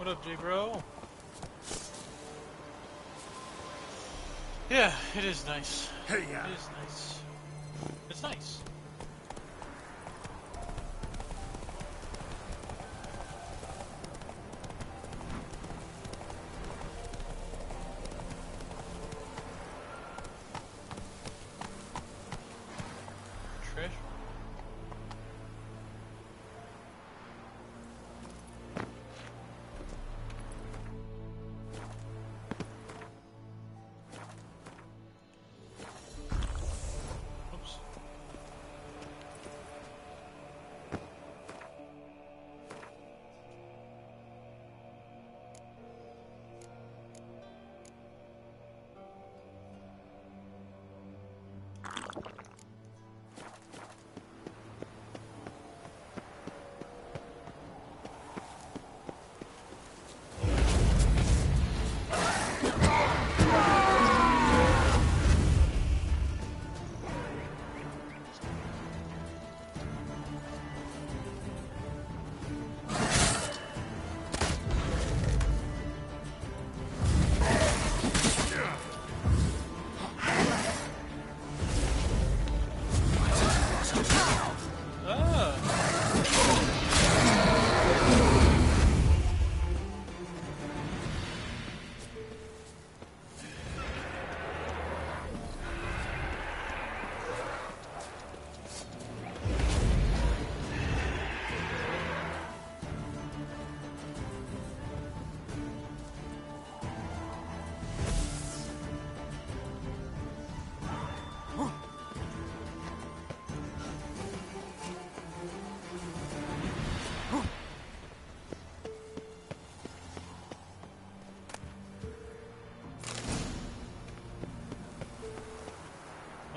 What up, J-Bro? Yeah, it is nice. Hey, yeah. It is nice. It's nice. Treasure. Oops.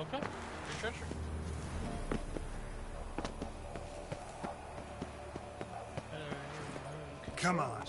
Okay, good treasure. Come on.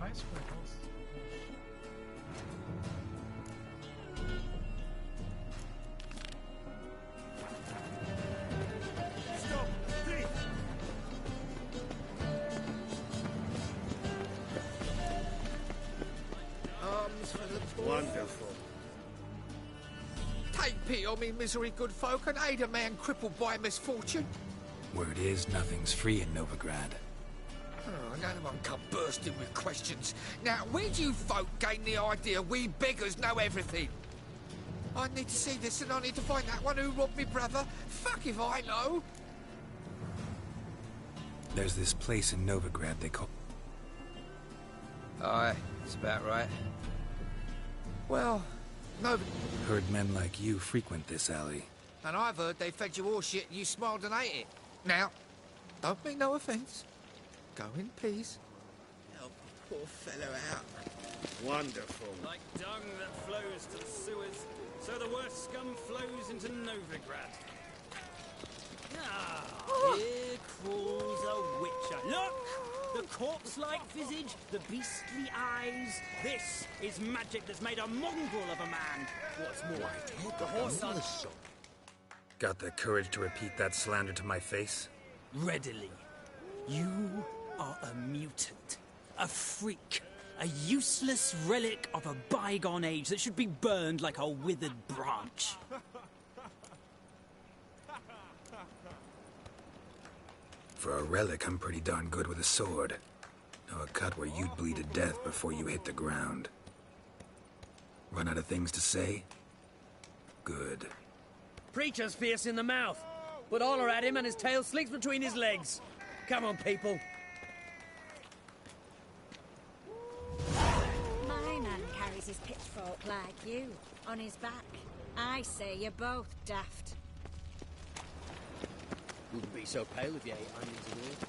Nice sprinkles. Stop! Thief! Arms for the poor. Wonderful. Take pity on me, misery, good folk, and aid a man crippled by misfortune. Word is, nothing's free in Novigrad. Oh, none of them come bursting with questions. Now, where do you folk gain the idea we beggars know everything? I need to see this, and I need to find that one who robbed me brother. Fuck if I know. There's this place in Novigrad they call... Aye, it's about right. Well, no, Heard men like you frequent this alley. and I've heard they fed you all shit and you smiled and ate it. Now, don't mean no offence. Go in, please. Help the poor fellow out. Wonderful. Like dung that flows to the sewers, so the worst scum flows into Novigrad. Ah, here crawls a witcher. Look! The corpse-like visage, the beastly eyes. This is magic that's made a mongrel of a man. What's more, the horse on... Got the courage to repeat that slander to my face? readily. You are a mutant, a freak, a useless relic of a bygone age that should be burned like a withered branch. For a relic, I'm pretty darn good with a sword. Know a cut where you'd bleed to death before you hit the ground. Run out of things to say? Good. Preacher's fierce in the mouth, but holler at him and his tail slinks between his legs. Come on, people. My man carries his pitchfork like you, on his back. I say you're both daft. Wouldn't be so pale if you ate onions and all.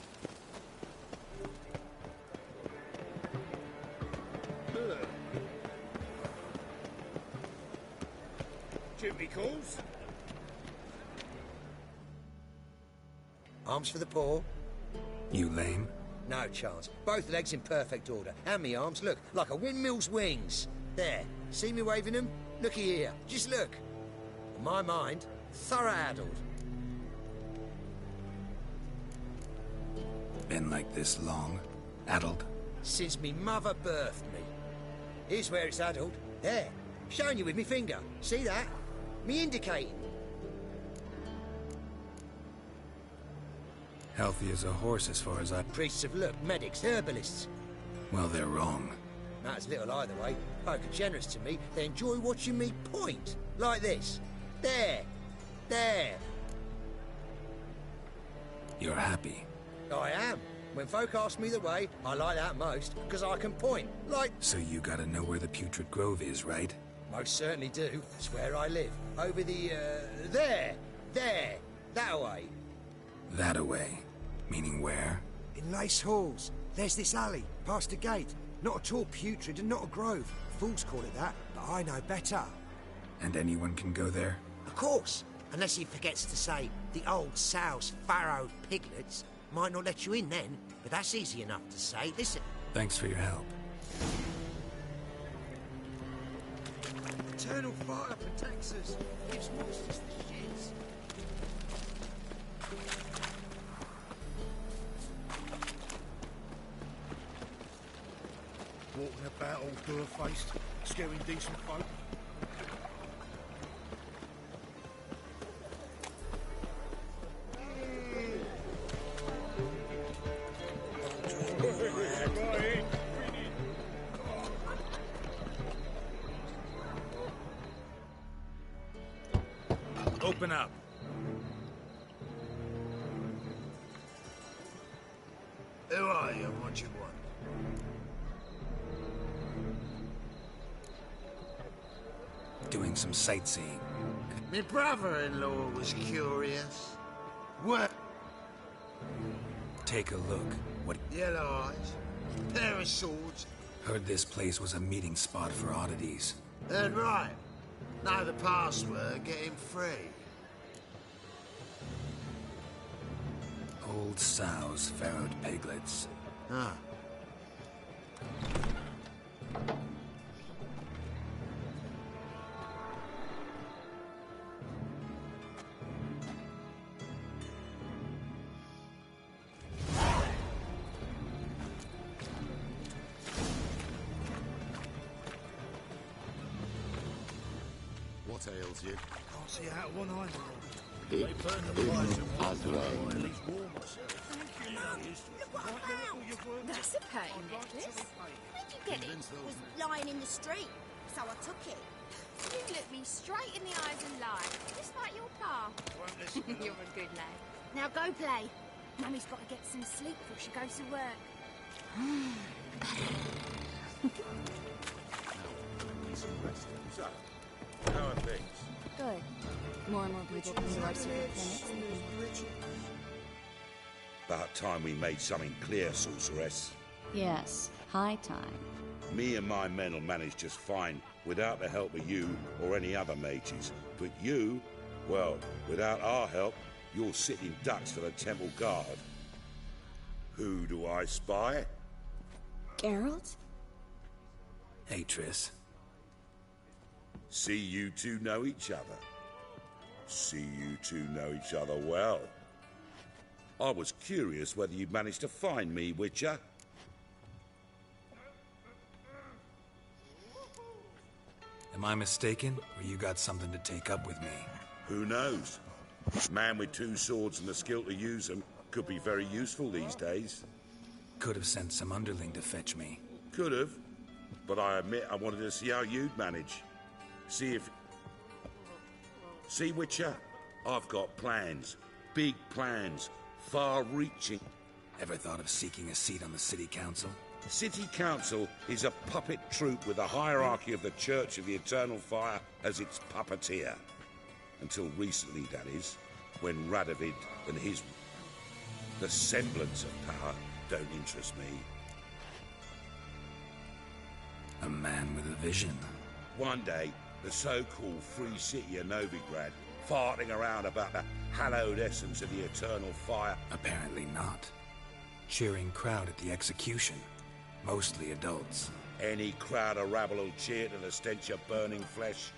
Duty calls. Arms for the poor? You lame? No chance. Both legs in perfect order. And me arms, look, like a windmill's wings. There. See me waving them? Looky here. Just look. In my mind, thorough addled. Been like this long? Addled? Since me mother birthed me. Here's where it's addled. There. Showing you with me finger. See that? Me indicating. Healthy as a horse as far as I... Priests of look, medics, herbalists. Well, they're wrong. Matters little either way. Folk are generous to me. They enjoy watching me point. Like this. There. There. You're happy. I am. When folk ask me the way, I like that most, because I can point. Like... So you gotta know where the Putrid Grove is, right? Most certainly do. It's where I live. Over the, there. There. That way. That away. Meaning where? In Lace Halls. There's this alley, past a gate. Not at all putrid and not a grove. Fools call it that, but I know better. And anyone can go there? Of course. Unless he forgets to say, the old sow's farrowed piglets might not let you in then, but that's easy enough to say. Listen. Thanks for your help. Eternal fire protects us. Gives monsters the shits. Walking about all door-faced, scaring decent folk. Open up. Who are you and what you want? Doing some sightseeing. My brother-in-law was curious. What? Take a look. What? Yellow eyes, pair of swords. Heard this place was a meeting spot for oddities. Heard right. Know the password, get him free. Old sows, farrowed piglets. Ah. What ails you? Can't see out one eye. They burn the lights and At least warm myself. That's a pain necklace. Where'd you get it? It was lying in the street, so I took it. You looked me straight in the eyes and lied. Just like your pa. You're a good lad. Now go play. Mummy's got to get some sleep before she goes to work. So, how are things? Good. More and more people come to our secret clinics. About time we made something clear, Sorceress. Yes, high time. Me and my men will manage just fine without the help of you or any other mages. But you, well, without our help, you're sitting ducks for the Temple Guard. Who do I spy? Geralt? Hey, Triss. See you two know each other. See you two know each other well. I was curious whether you'd managed to find me, Witcher. Am I mistaken, or you got something to take up with me? Who knows? A man with 2 swords and the skill to use them could be very useful these days. Could have sent some underling to fetch me. Could have, but I admit I wanted to see how you'd manage. See, Witcher, I've got plans. Big plans. Far-reaching. Ever thought of seeking a seat on the city council? City Council is a puppet troupe with a hierarchy of the Church of the Eternal Fire as its puppeteer. Until recently, that is, when Radovid and his... the semblance of power don't interest me. A man with a vision. One day, the so-called Free City of Novigrad, farting around about the hallowed essence of the Eternal Fire. Apparently not. Cheering crowd at the execution. Mostly adults. Any crowd of rabble will cheer to the stench of burning flesh.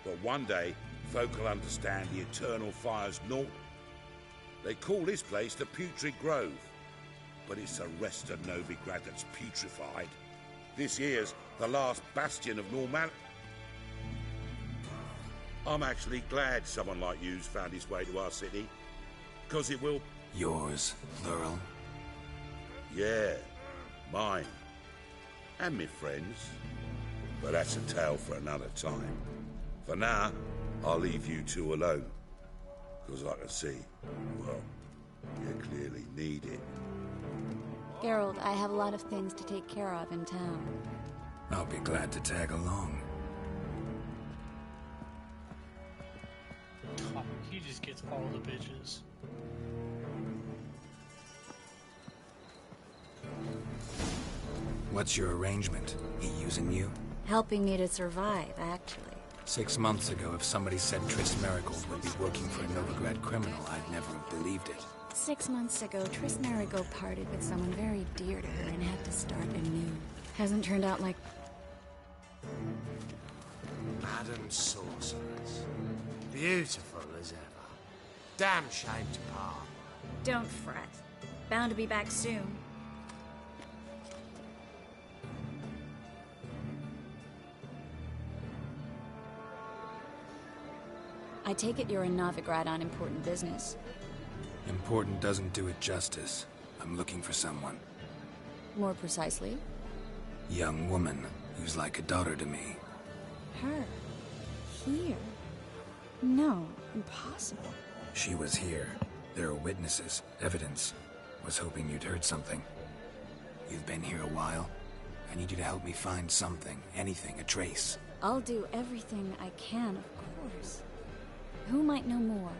But one day, folk will understand the Eternal Fire's naught. They call this place the Putrid Grove. But it's the rest of Novigrad that's putrefied. This here's the last bastion of normality. I'm actually glad someone like you's found his way to our city. Because it will... Yours, plural? Yeah, mine. And me friends. But that's a tale for another time. For now, I'll leave you 2 alone. Because I can see, well, you clearly need it. Geralt, I have a lot of things to take care of in town. I'll be glad to tag along. Oh, he just gets all the bitches. What's your arrangement? He using you? Helping me to survive, actually. 6 months ago, if somebody said Triss Merigold would be working for a Novigrad criminal, I'd never have believed it. 6 months ago, Triss Merigold parted with someone very dear to her and had to start anew. Hasn't turned out like... Madam Sorceress. Beautiful as ever. Damn shame to part. Don't fret. Bound to be back soon. I take it you're in Novigrad on important business. Important doesn't do it justice. I'm looking for someone. More precisely? Young woman who's like a daughter to me. Her? Here? No, impossible. She was here. There are witnesses, evidence. Was hoping you'd heard something. You've been here a while. I need you to help me find something, anything, a trace. I'll do everything I can, of course. Who might know more?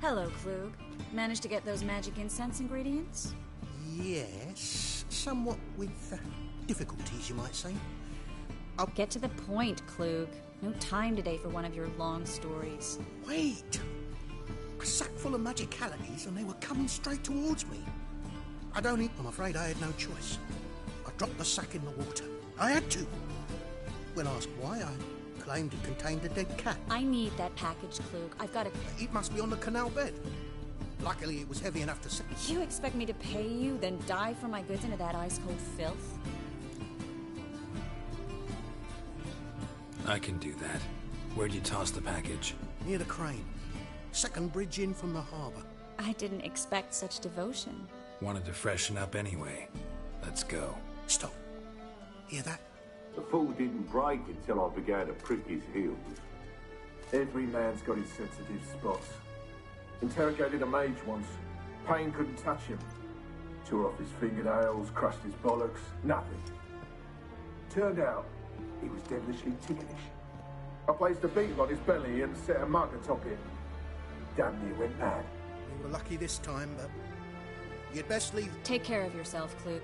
Hello, Klug. Managed to get those magic incense ingredients? Yes, somewhat with difficulties, you might say. I'll get to the point, Klug. No time today for one of your long stories. Wait! A sack full of magicalities and they were coming straight towards me. I'm afraid I had no choice. I dropped the sack in the water. I had to. When asked why, I claimed it contained a dead cat. I need that package, Klug. I've got to... It must be on the canal bed. Luckily, it was heavy enough to sit. You expect me to pay you, then dive for my goods into that ice-cold filth? I can do that. Where'd you toss the package? Near the crane. Second bridge in from the harbour. I didn't expect such devotion. Wanted to freshen up anyway. Let's go. Stop. Hear that? The fall didn't break until I began to prick his heels. Every man's got his sensitive spots. Interrogated a mage once. Pain couldn't touch him. Tore off his fingernails, crushed his bollocks, nothing. Turned out, he was devilishly ticklish. I placed a beetle on his belly and set a mug atop it. Damn near went mad. We were lucky this time, but You'd best leave... Take care of yourself, Klug.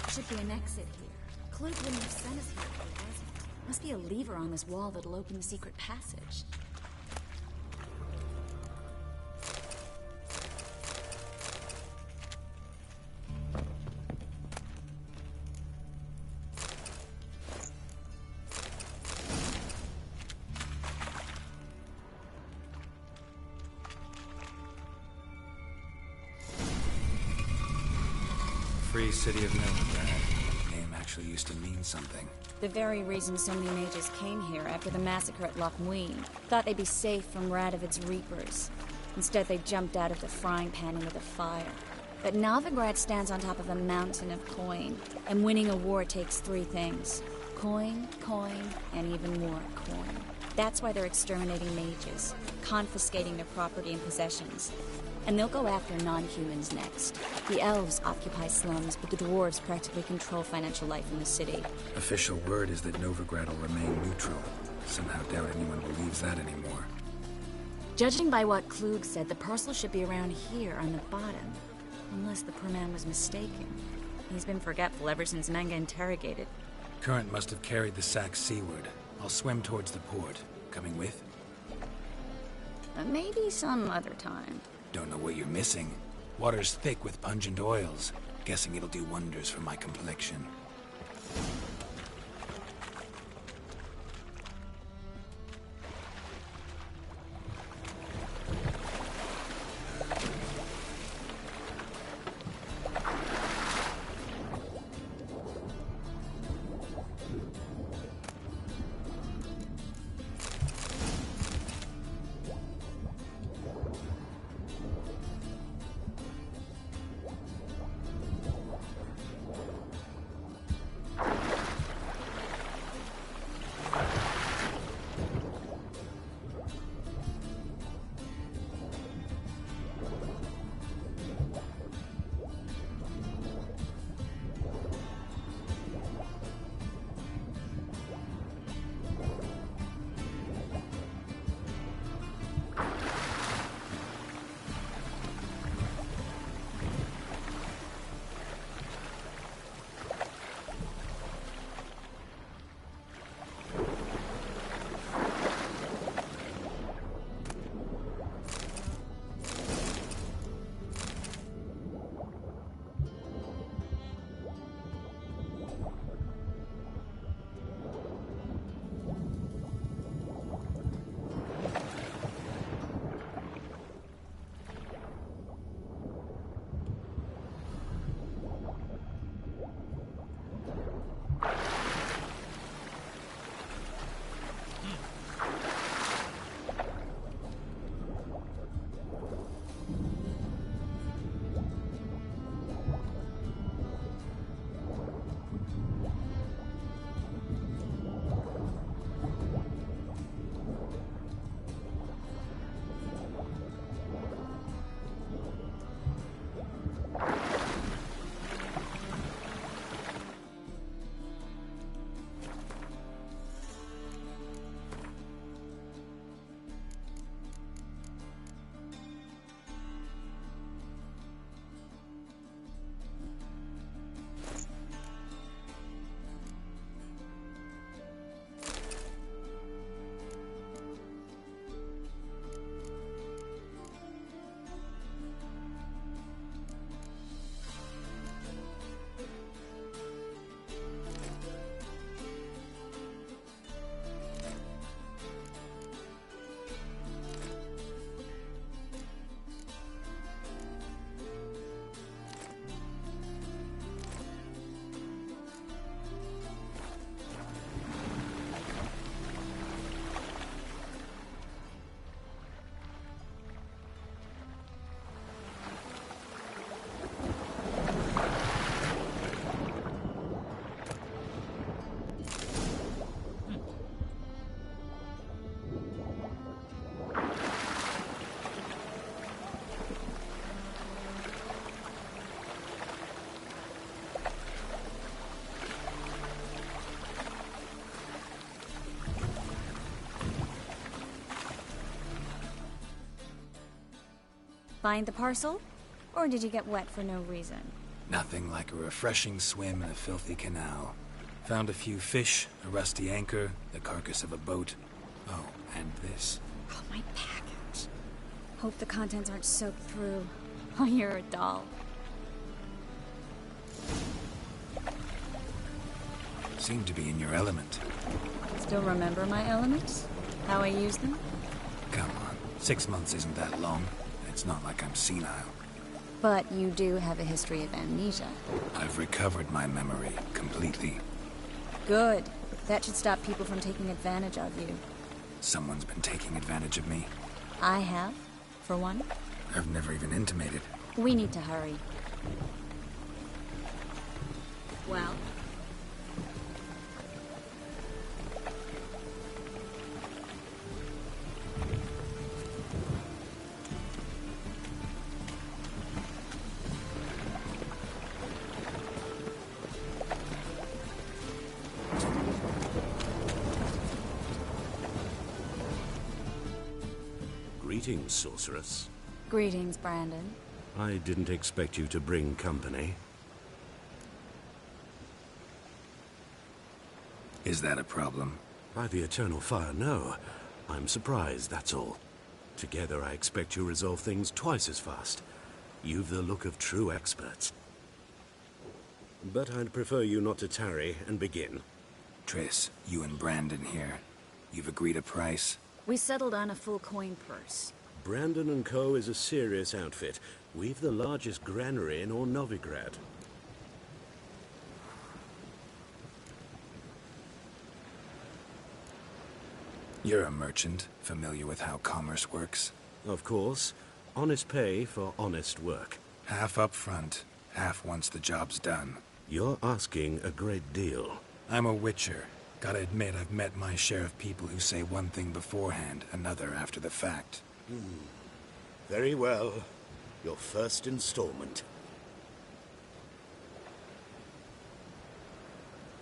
Should be an exit here. Klug wouldn't have sent us here if there wasn't. Must be a lever on this wall that'll open the secret passage. Free City of Novigrad. Name actually used to mean something. The very reason so many mages came here after the massacre at Loch Muin. Thought they'd be safe from Radovid's reapers. Instead, they jumped out of the frying pan into the fire. But Novigrad stands on top of a mountain of coin, and winning a war takes three things. Coin, and even more coin. That's why they're exterminating mages, confiscating their property and possessions. And they'll go after non-humans next. The elves occupy slums, but the dwarves practically control financial life in the city. Official word is that Novigrad will remain neutral. Somehow doubt anyone believes that anymore. Judging by what Klug said, the parcel should be around here on the bottom. Unless the poor man was mistaken. He's been forgetful ever since Manga interrogated. Current must have carried the sack seaward. I'll swim towards the port. Coming with? Maybe some other time. Don't know what you're missing. Water's thick with pungent oils. Guessing it'll do wonders for my complexion. Find the parcel? Or did you get wet for no reason? Nothing like a refreshing swim in a filthy canal. Found a few fish, a rusty anchor, the carcass of a boat. Oh, and this. Oh, my package. Hope the contents aren't soaked through. Oh, you're a doll. Seem to be in your element. Still remember my elements? How I use them? Come on, 6 months isn't that long. It's not like I'm senile. But you do have a history of amnesia. I've recovered my memory completely. Good. That should stop people from taking advantage of you. Someone's been taking advantage of me. I have, for one. I've never even intimated. We need to hurry. Well? Greetings, sorceress. Greetings, Brandon. I didn't expect you to bring company. Is that a problem? By the eternal fire, no. I'm surprised, that's all. Together, I expect you resolve things twice as fast. You've the look of true experts. But I'd prefer you not to tarry and begin. Triss, you and Brandon here. You've agreed a price? We settled on a full coin purse. Brandon & Co. is a serious outfit. We've the largest granary in all Novigrad. You're a merchant, familiar with how commerce works? Of course. Honest pay for honest work. Half up front, half once the job's done. You're asking a great deal. I'm a witcher. Gotta admit, I've met my share of people who say one thing beforehand, another after the fact. Very well. Your first installment.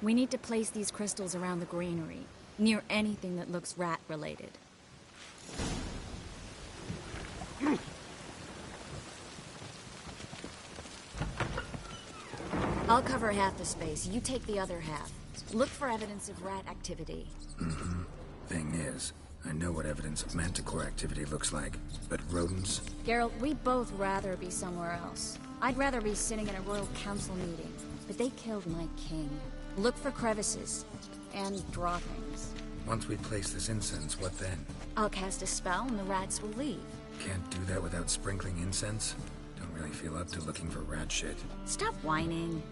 We need to place these crystals around the granary, near anything that looks rat-related. I'll cover half the space, you take the other half. Look for evidence of rat activity. Thing is, I know what evidence of manticore activity looks like, but rodents? Geralt, we'd both rather be somewhere else. I'd rather be sitting in a royal council meeting, but they killed my king. Look for crevices, and droppings. Once we place this incense, what then? I'll cast a spell and the rats will leave. Can't do that without sprinkling incense? Don't really feel up to looking for rat shit. Stop whining.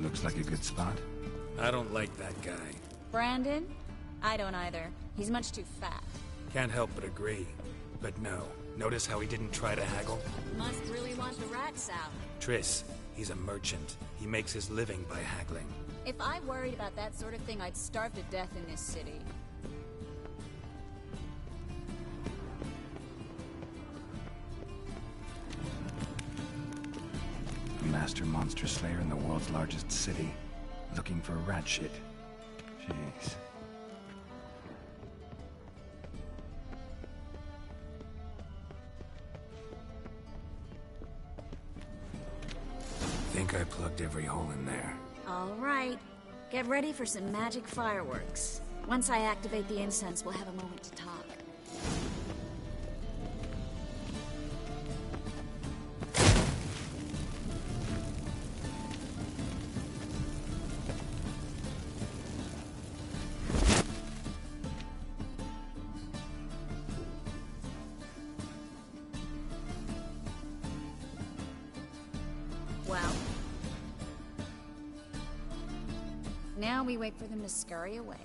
Looks like a good spot. I don't like that guy. Brandon? I don't either. He's much too fat. Can't help but agree. But no. Notice how he didn't try to haggle? Must really want the rats out. Triss, he's a merchant. He makes his living by haggling. If I worried about that sort of thing, I'd starve to death in this city. A master monster slayer in the world's largest city. Looking for rat shit. Jeez. Think I plugged every hole in there. All right. Get ready for some magic fireworks. Once I activate the incense, we'll have a moment to talk. Well, now we wait for them to scurry away.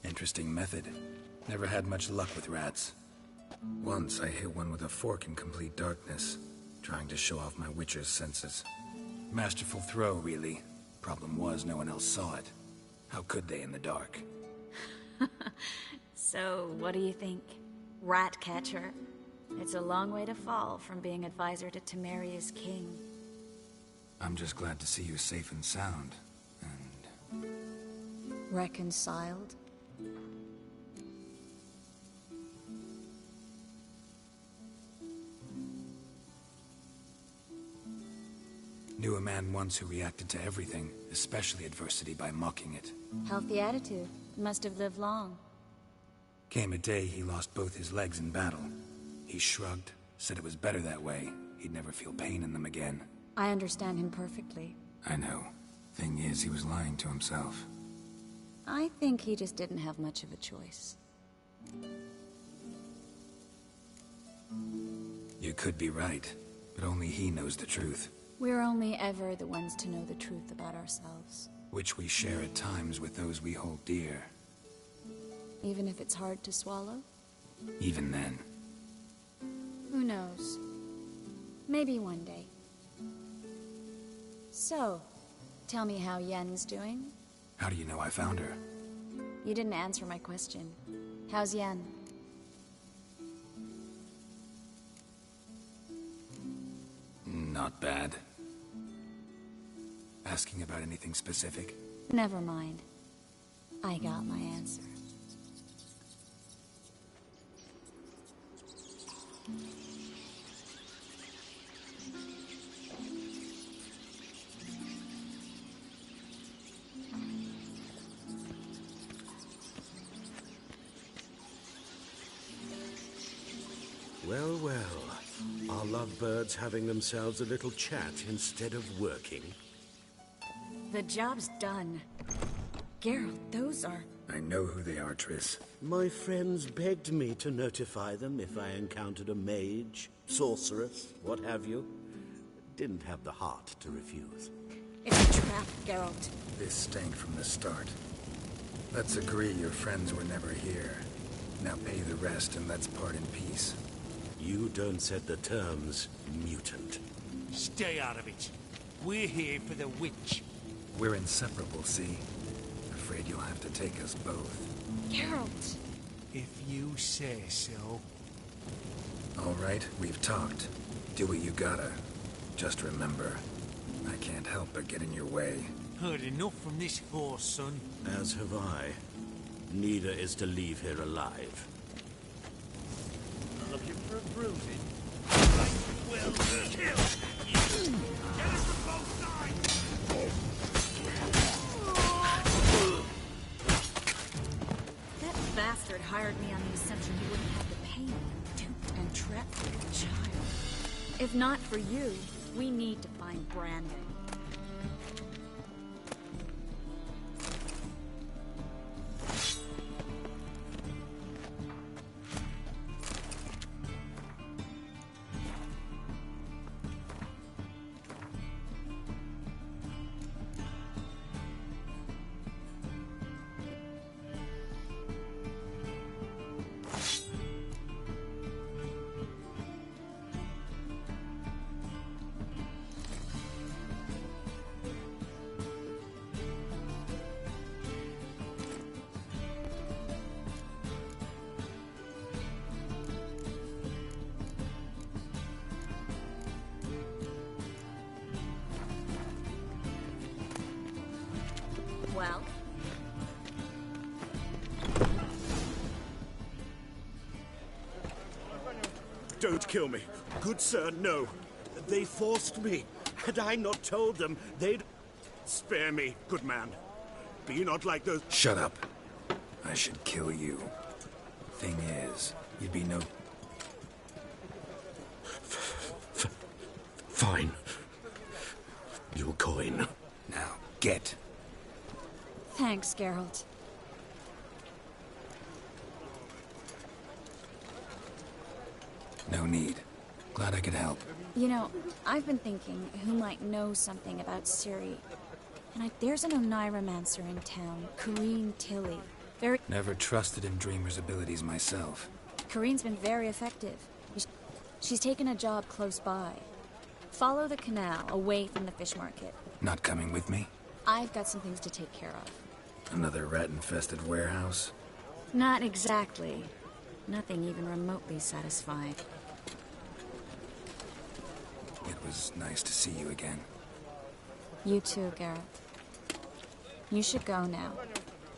Interesting method. Never had much luck with rats. Once I hit one with a fork in complete darkness, trying to show off my witcher's senses. Masterful throw, really. Problem was, no one else saw it. How could they in the dark? So, what do you think? Ratcatcher? It's a long way to fall from being advisor to Temeria's king. I'm just glad to see you safe and sound. And... reconciled? Knew a man once who reacted to everything, especially adversity, by mocking it. Healthy attitude. Must have lived long. Came a day he lost both his legs in battle. He shrugged, said it was better that way. He'd never feel pain in them again. I understand him perfectly. I know. Thing is, he was lying to himself. I think he just didn't have much of a choice. You could be right, but only he knows the truth. We're only ever the ones to know the truth about ourselves. Which we share at times with those we hold dear. Even if it's hard to swallow? Even then. Who knows? Maybe one day. So, tell me how Yen's doing? How do you know I found her? You didn't answer my question. How's Yen? Not bad. Asking about anything specific? Never mind. I got my answer. Well, well. Are lovebirds having themselves a little chat instead of working? The job's done. Geralt, those are... I know who they are, Triss. My friends begged me to notify them if I encountered a mage, sorceress, what have you. Didn't have the heart to refuse. It's a trap, Geralt. This stank from the start. Let's agree your friends were never here. Now pay the rest and let's part in peace. You don't set the terms, mutant. Stay out of it. We're here for the witch. We're inseparable, see? Afraid you'll have to take us both. Geralt! If you say so. All right, we've talked. Do what you gotta. Just remember, I can't help but get in your way. Heard enough from this horse, son. As have I. Neither is to leave here alive. Looking for a bruising? Well, kill! Get us from both sides! That bastard hired me on the assumption he wouldn't have the pain. Duped and trapped like a child. If not for you, we need to find Brandon. Well? Don't kill me. Good sir, no. They forced me. Had I not told them, they'd... Spare me, good man. Be not like those... Shut up. I should kill you. Thing is, you'd be no... Fine. Your coin. Now, get. Thanks, Geralt. No need. Glad I could help. You know, I've been thinking who might know something about Ciri. And there's an Oneiromancer in town, Corrine Tilly. Never trusted in Dreamer's abilities myself. Corrine's been very effective. She's taken a job close by. Follow the canal, away from the fish market. Not coming with me? I've got some things to take care of. Another rat-infested warehouse? Not exactly. Nothing even remotely satisfying. It was nice to see you again. You too, Garrett. You should go now,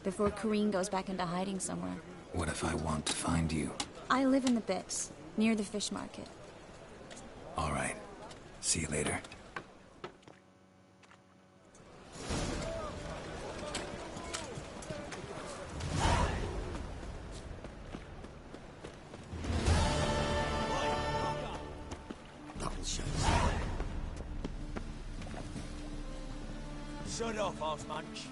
before Corrine goes back into hiding somewhere. What if I want to find you? I live in the Bix, near the fish market. All right. See you later. That'll show. Shut off, Arse Munch.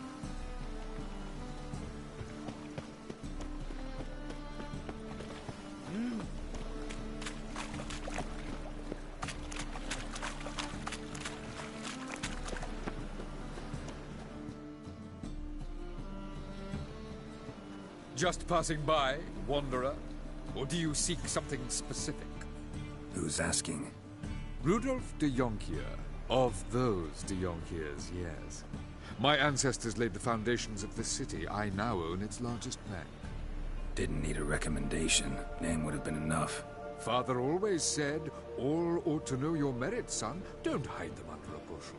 Just passing by, wanderer? Or do you seek something specific? Who's asking? Rudolf de Jonkier. Of those de Jonkiers, yes. My ancestors laid the foundations of this city. I now own its largest bank. Didn't need a recommendation. Name would have been enough. Father always said, all ought to know your merits, son. Don't hide them under a bushel.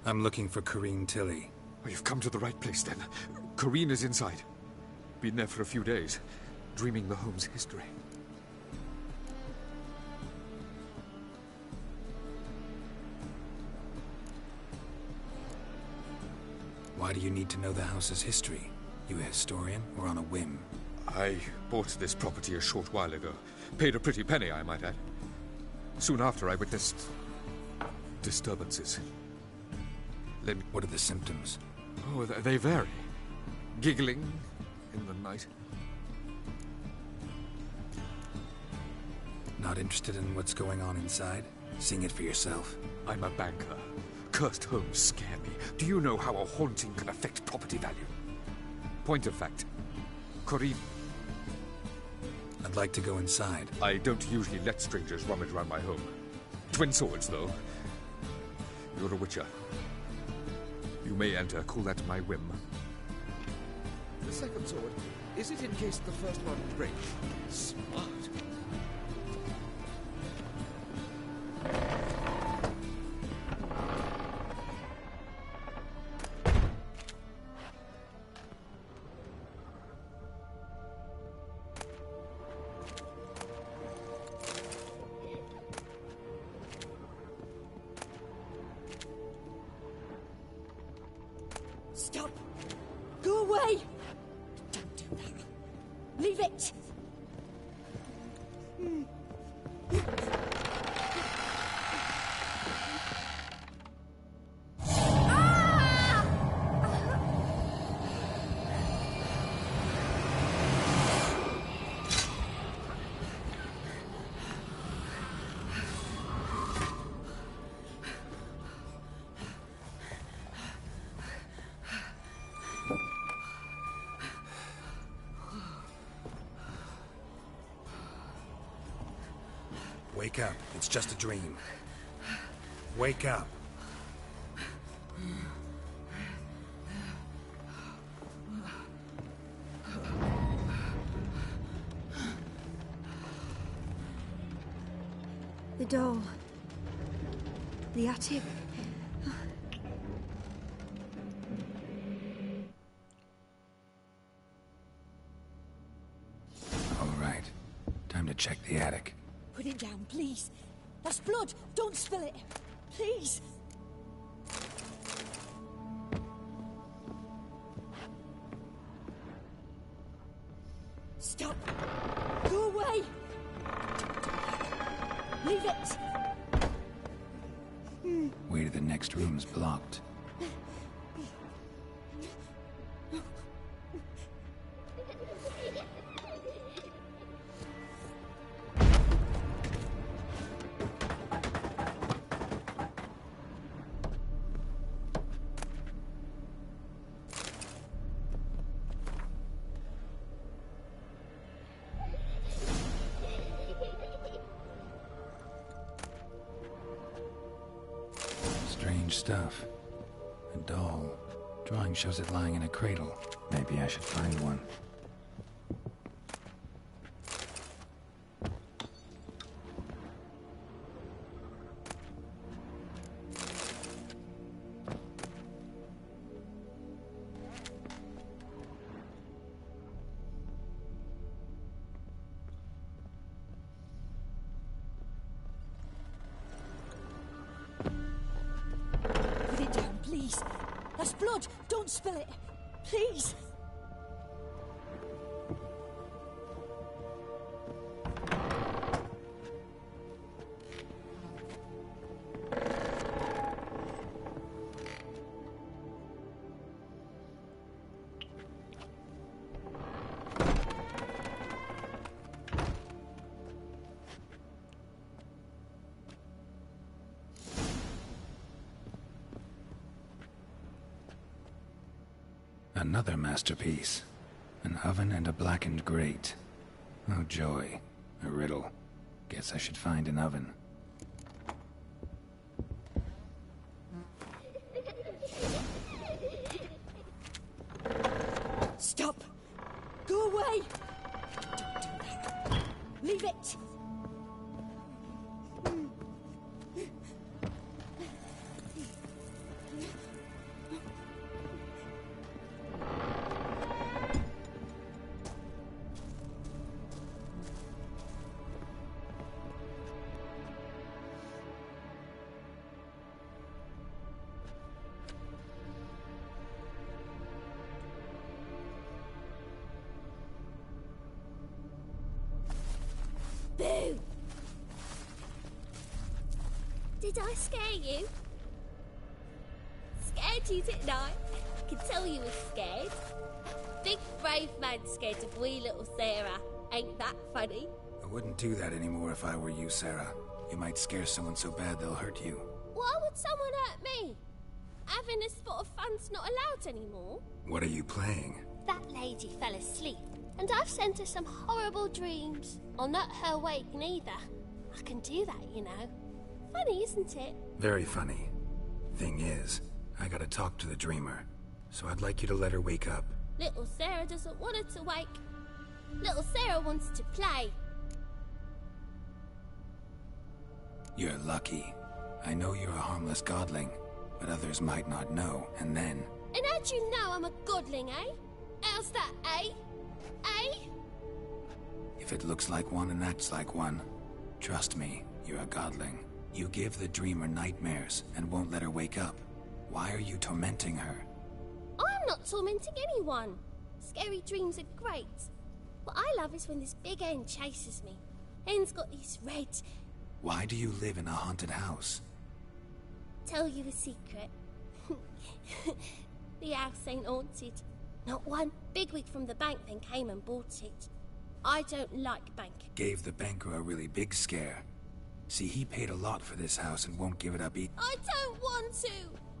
I'm looking for Corrine Tilly. Oh, you've come to the right place, then. Corrine is inside. Been there for a few days, dreaming the home's history. Why do you need to know the house's history? You a historian, or on a whim? I bought this property a short while ago. Paid a pretty penny, I might add. Soon after, I witnessed disturbances. What are the symptoms? Oh, they vary. Giggling in the night. Not interested in what's going on inside? Seeing it for yourself? I'm a banker. Cursed homes scare me. Do you know how a haunting can affect property value? Point of fact. Corrine. I'd like to go inside. I don't usually let strangers rummage around my home. Twin swords, though. You're a witcher. You may enter. Call that my whim. The second sword, is it in case the first one breaks? Smart. Stop! Go away! Don't do that. Leave it! Wake up. It's just a dream. Wake up. The doll. The attic. All right. Time to check the attic. Put it down, please. That's blood. Don't spill it. Please. Stop. Go away. Leave it. Way to the next room's blocked. Strange stuff. A doll. Drawing shows it lying in a cradle. Maybe I should find one. Put it down, please. That's blood. Don't spill it. Please. Another masterpiece. An oven and a blackened grate. Oh joy. A riddle. Guess I should find an oven. Stop. Go away. Don't do that. Leave it. Boo! Did I scare you? Scared you, didn't I? I can tell you were scared. Big brave man scared of wee little Sarah. Ain't that funny? I wouldn't do that anymore if I were you, Sarah. You might scare someone so bad they'll hurt you. Why would someone hurt me? Having a spot of fun's not allowed anymore. What are you playing? That lady fell asleep, and I've sent her some horrible dreams. I'll not her awake neither. I can do that, you know. Funny, isn't it? Very funny. Thing is, I gotta talk to the dreamer, so I'd like you to let her wake up. Little Sarah doesn't want her to wake. Little Sarah wants to play. You're lucky. I know you're a harmless godling, but others might not know, and then... And how'd you know I'm a godling, eh? How's that, eh? Eh? If it looks like one and acts like one, trust me, you're a godling. You give the dreamer nightmares and won't let her wake up. Why are you tormenting her? I'm not tormenting anyone. Scary dreams are great. What I love is when this big hen chases me. Hen's got these red... Why do you live in a haunted house? Tell you a secret. The house ain't haunted. Not one. Bigwig from the bank then came and bought it. I don't like bank. Gave the banker a really big scare. See, he paid a lot for this house and won't give it up either. I don't want to!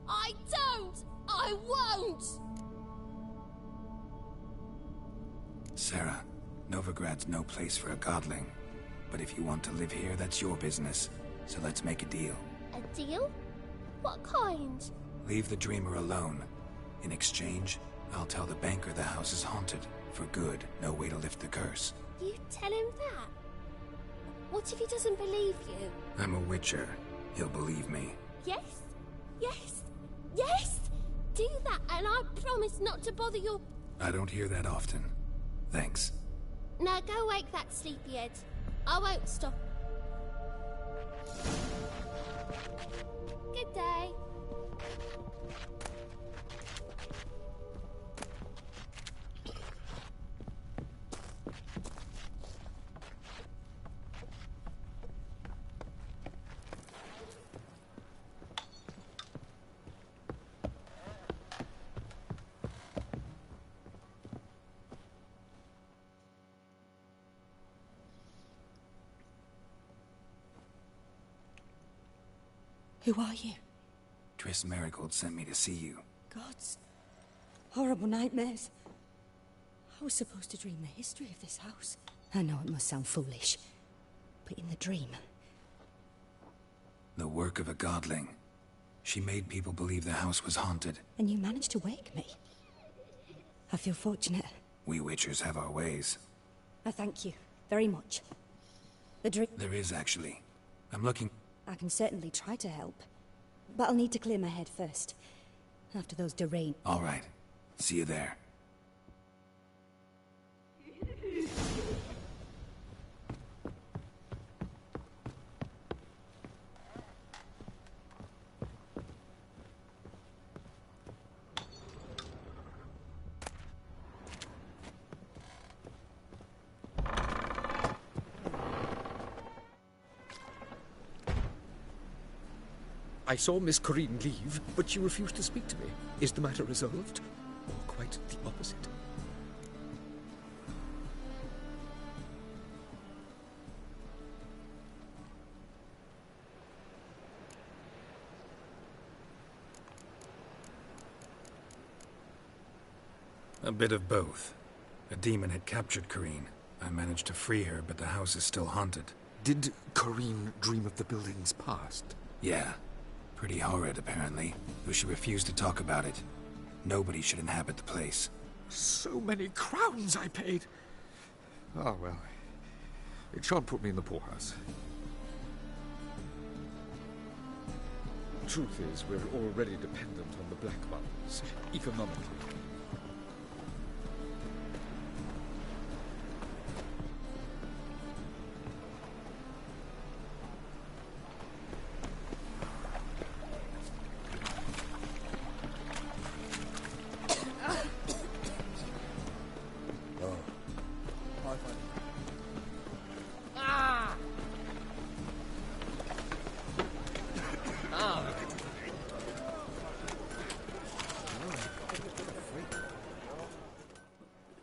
I don't! I won't! Sarah, Novigrad's no place for a godling. But if you want to live here, that's your business. So let's make a deal. A deal? What kind? Leave the dreamer alone. In exchange, I'll tell the banker the house is haunted. For good, no way to lift the curse. You tell him that? What if he doesn't believe you? I'm a witcher. He'll believe me. Yes? Yes? Yes! Do that, and I promise not to bother your... I don't hear that often. Thanks. Now go wake that sleepyhead. I won't stop. Good day. Who are you? Triss Merigold sent me to see you. Gods. Horrible nightmares. I was supposed to dream the history of this house. I know it must sound foolish, but in the dream... The work of a godling. She made people believe the house was haunted. And you managed to wake me. I feel fortunate. We witchers have our ways. I thank you very much. The dream... There is, actually. I'm looking... I can certainly try to help. But I'll need to clear my head first. After those deranged... All right. See you there. I saw Miss Corinne leave, but she refused to speak to me. Is the matter resolved? Or quite the opposite? A bit of both. A demon had captured Corinne. I managed to free her, but the house is still haunted. Did Corinne dream of the building's past? Yeah. Pretty horrid, apparently, though she refused to talk about it. Nobody should inhabit the place. So many crowns I paid! Ah, well. It shan't put me in the poorhouse. Truth is, we're already dependent on the Black Ones, economically.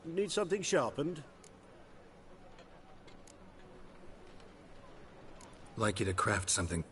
Need something sharpened? Like you to craft something.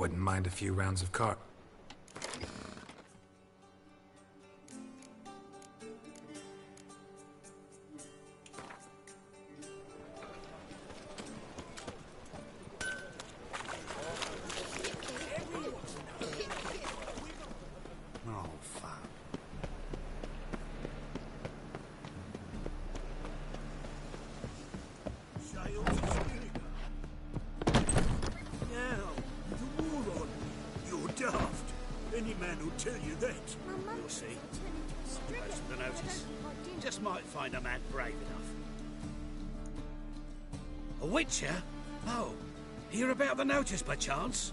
Wouldn't mind a few rounds of car. Oh, fuck. Now, the war on. You're daft. Any man will tell you that. You'll see. Post the notice. Just might find a man brave enough. A witcher? Oh, hear about the notice by chance?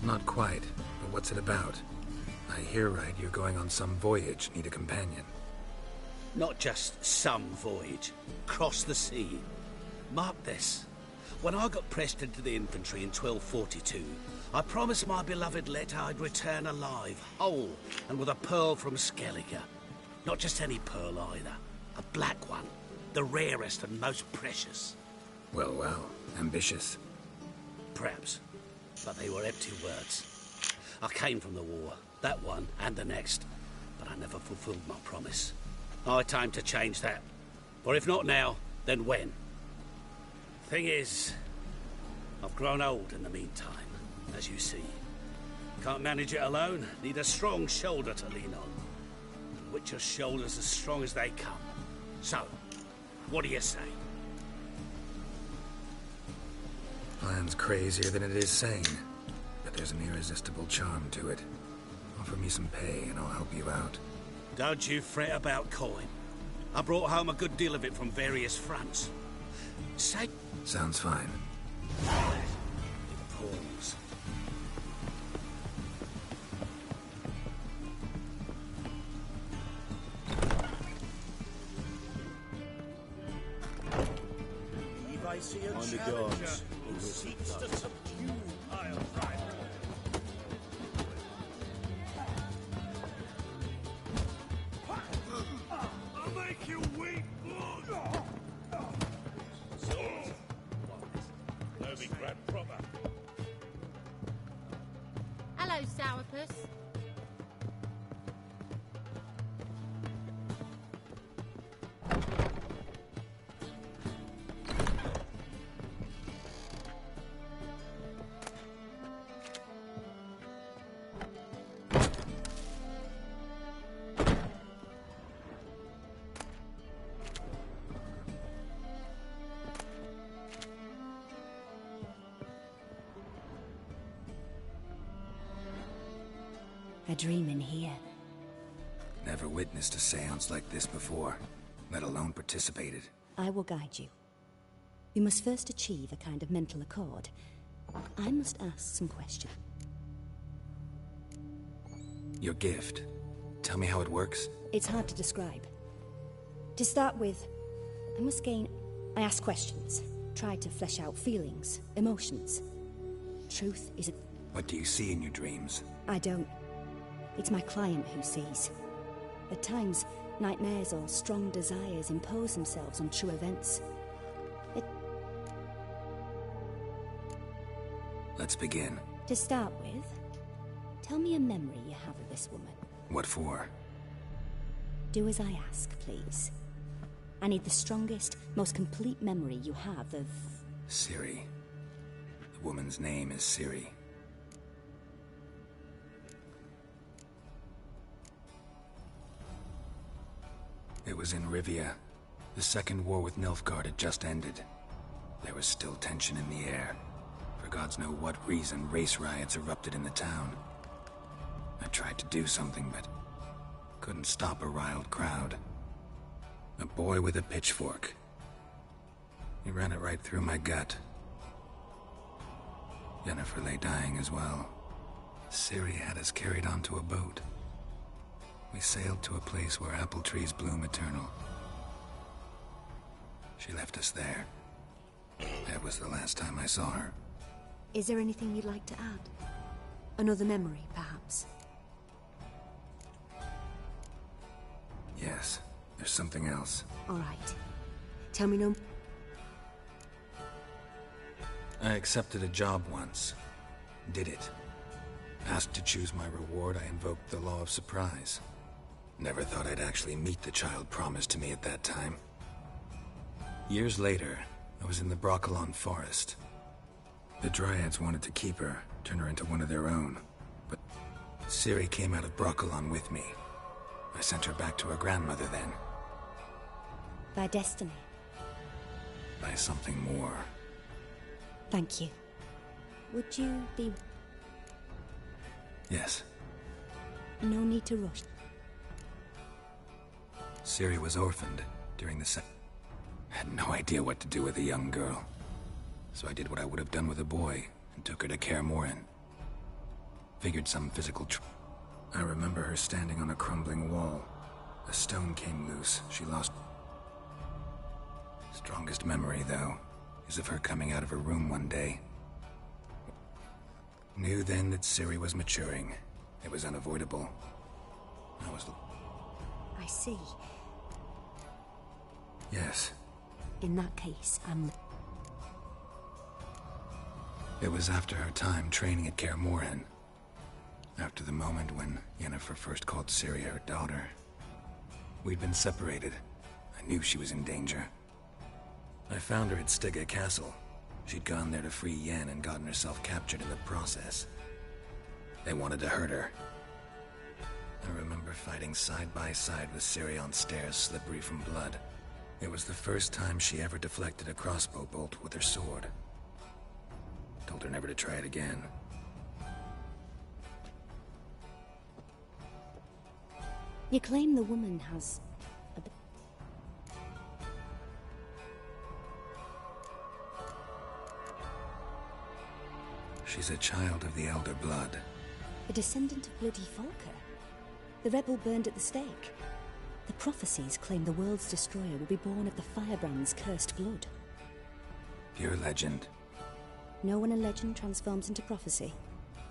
Not quite, but what's it about? I hear right you're going on some voyage, need a companion. Not just some voyage. Cross the sea. Mark this. When I got pressed into the infantry in 1242, I promised my beloved Letta I'd return alive, whole, and with a pearl from Skellige. Not just any pearl either. A black one. The rarest and most precious. Well, well. Ambitious. Perhaps. But they were empty words. I came from the war, that one and the next, but I never fulfilled my promise. High time to change that. For if not now, then when? Thing is, I've grown old in the meantime, as you see. Can't manage it alone, need a strong shoulder to lean on. Witcher's shoulders as strong as they come. So, what do you say? Plan's crazier than it is sane, but there's an irresistible charm to it. Offer me some pay and I'll help you out. Don't you fret about coin. I brought home a good deal of it from various fronts. Say... Sounds fine. Pause. I see a On the challenger guards. who seeks to subdue Isle Rival. I'll make you weep blood! Swords. Novi grad proper. Hello, Sourpuss. A dream in here. Never witnessed a seance like this before, let alone participated. I will guide you. We must first achieve a kind of mental accord. I must ask some questions. Your gift. Tell me how it works. It's hard to describe. To start with, I ask questions. Try to flesh out feelings, emotions. Truth is a... What do you see in your dreams? I don't. It's my client who sees. At times, nightmares or strong desires impose themselves on true events. Let's begin. To start with, tell me a memory you have of this woman. What for? Do as I ask, please. I need the strongest, most complete memory you have of... Ciri. The woman's name is Ciri. It was in Rivia. The second war with Nilfgaard had just ended. There was still tension in the air. For gods know what reason, race riots erupted in the town. I tried to do something, but couldn't stop a riled crowd. A boy with a pitchfork. He ran it right through my gut. Yennefer lay dying as well. Ciri had us carried onto a boat. We sailed to a place where apple trees bloom eternal. She left us there. That was the last time I saw her. Is there anything you'd like to add? Another memory, perhaps? Yes, there's something else. All right. Tell me no... I accepted a job once. Did it. Asked to choose my reward, I invoked the law of surprise. Never thought I'd actually meet the child promised to me at that time. Years later, I was in the Brokilon forest. The Dryads wanted to keep her, turn her into one of their own. But Ciri came out of Brokilon with me. I sent her back to her grandmother then. By destiny. By something more. Thank you. Would you be... Yes. No need to rush. Ciri was orphaned during the Had no idea what to do with a young girl. So I did what I would have done with a boy and took her to Kaer Morhen. Figured some physical I remember her standing on a crumbling wall. A stone came loose. She lost... Strongest memory, though, is of her coming out of her room one day. Knew then that Ciri was maturing. It was unavoidable. I see. Yes. In that case, It was after her time training at Kaer Morhen. After the moment when Yennefer first called Ciri her daughter. We'd been separated. I knew she was in danger. I found her at Stygga Castle. She'd gone there to free Yen and gotten herself captured in the process. They wanted to hurt her. I remember fighting side by side with Ciri on stairs slippery from blood. It was the first time she ever deflected a crossbow bolt with her sword. Told her never to try it again. You claim the woman has... She's a child of the Elder Blood. A descendant of Bloody Volker. The rebel burned at the stake. The prophecies claim the world's destroyer will be born of the Firebrand's cursed blood. Pure legend. Know when a legend transforms into prophecy?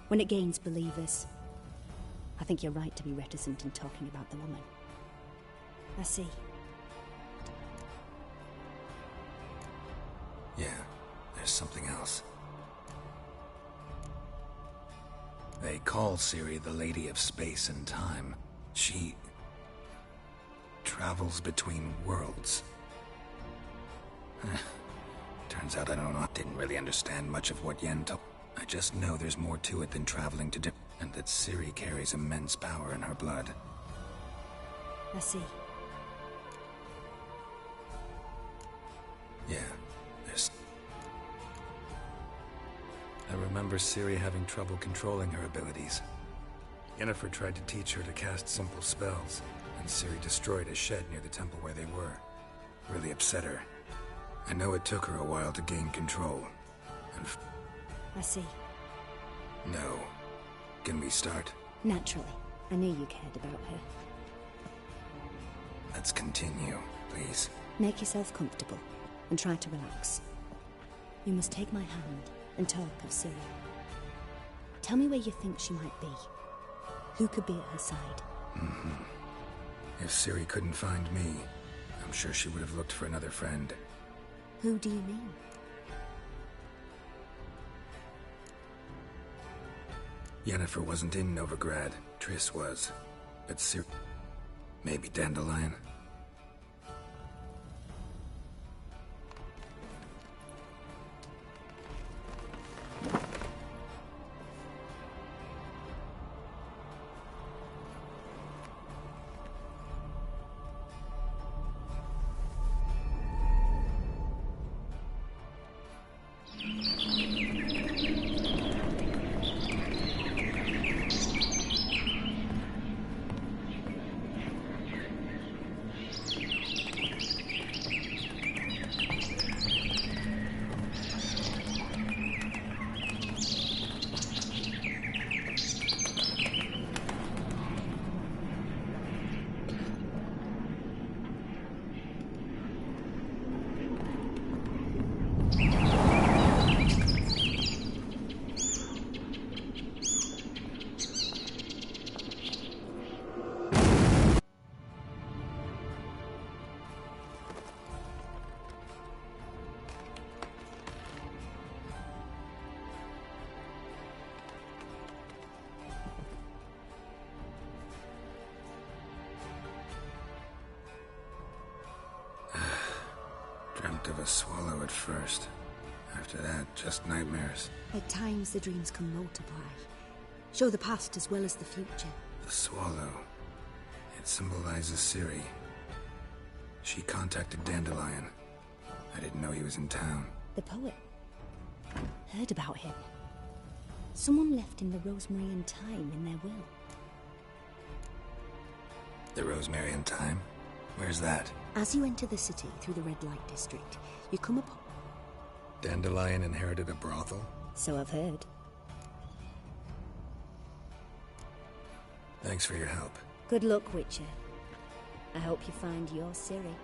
When it gains believers. I think you're right to be reticent in talking about the woman. I see. Yeah, there's something else. They call Ciri the Lady of Space and Time. She... travels between worlds. Turns out I didn't really understand much of what Yen told. I just know there's more to it than traveling to and that Ciri carries immense power in her blood. I see. Yeah, there's... I remember Ciri having trouble controlling her abilities. Yennefer tried to teach her to cast simple spells, and Ciri destroyed a shed near the temple where they were. Really upset her. I know it took her a while to gain control. And I see. No. Can we start? Naturally. I knew you cared about her. Let's continue, please. Make yourself comfortable, and try to relax. You must take my hand and talk of Ciri. Tell me where you think she might be. Who could be at her side? If Ciri couldn't find me, I'm sure she would have looked for another friend. Who do you mean? Yennefer wasn't in Novigrad. Triss was. But Ciri... Maybe Dandelion? Dreamt of a swallow at first. After that, just nightmares. At times the dreams can multiply. Show the past as well as the future. The swallow. It symbolizes Ciri. She contacted Dandelion. I didn't know he was in town. The poet. Heard about him. Someone left him the Rosemary and Thyme in their will. The Rosemary and Thyme? Where's that? As you enter the city through the red light district, you come upon... Dandelion inherited a brothel? So I've heard. Thanks for your help. Good luck, Witcher. I hope you find your Ciri.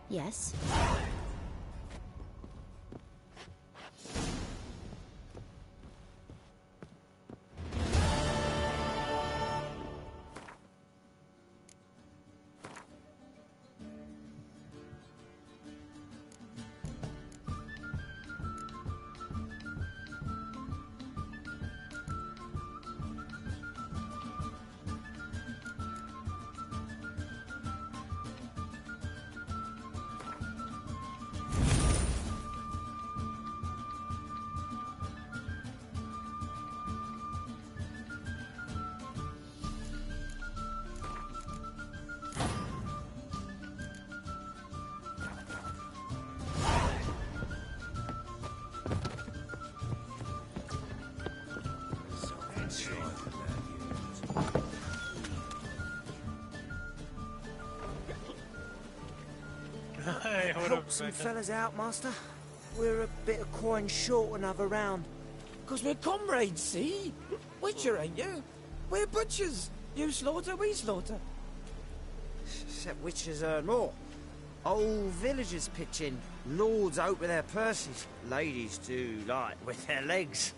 Yes? Hey, what Help up, some Rebecca? fellas out, Master. We're a bit of coin short another round. 'Cause we're comrades, see? Witcher, ain't you? We're butchers. You slaughter, we slaughter. Except witchers earn more. Old villagers pitch in. Lords out with their purses. Ladies do like with their legs.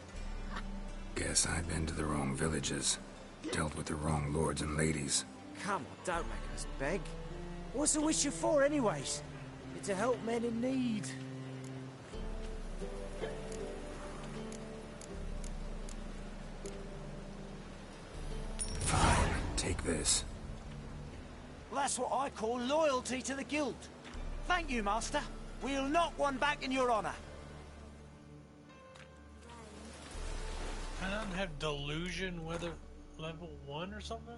Guess I've been to the wrong villages. Dealt with the wrong lords and ladies. Come on, don't make us beg. What's a witcher for, anyways? It's to help men in need. Fine, take this. That's what I call loyalty to the guild. Thank you, Master. We'll knock one back in your honor. I don't have delusion whether level 1 or something?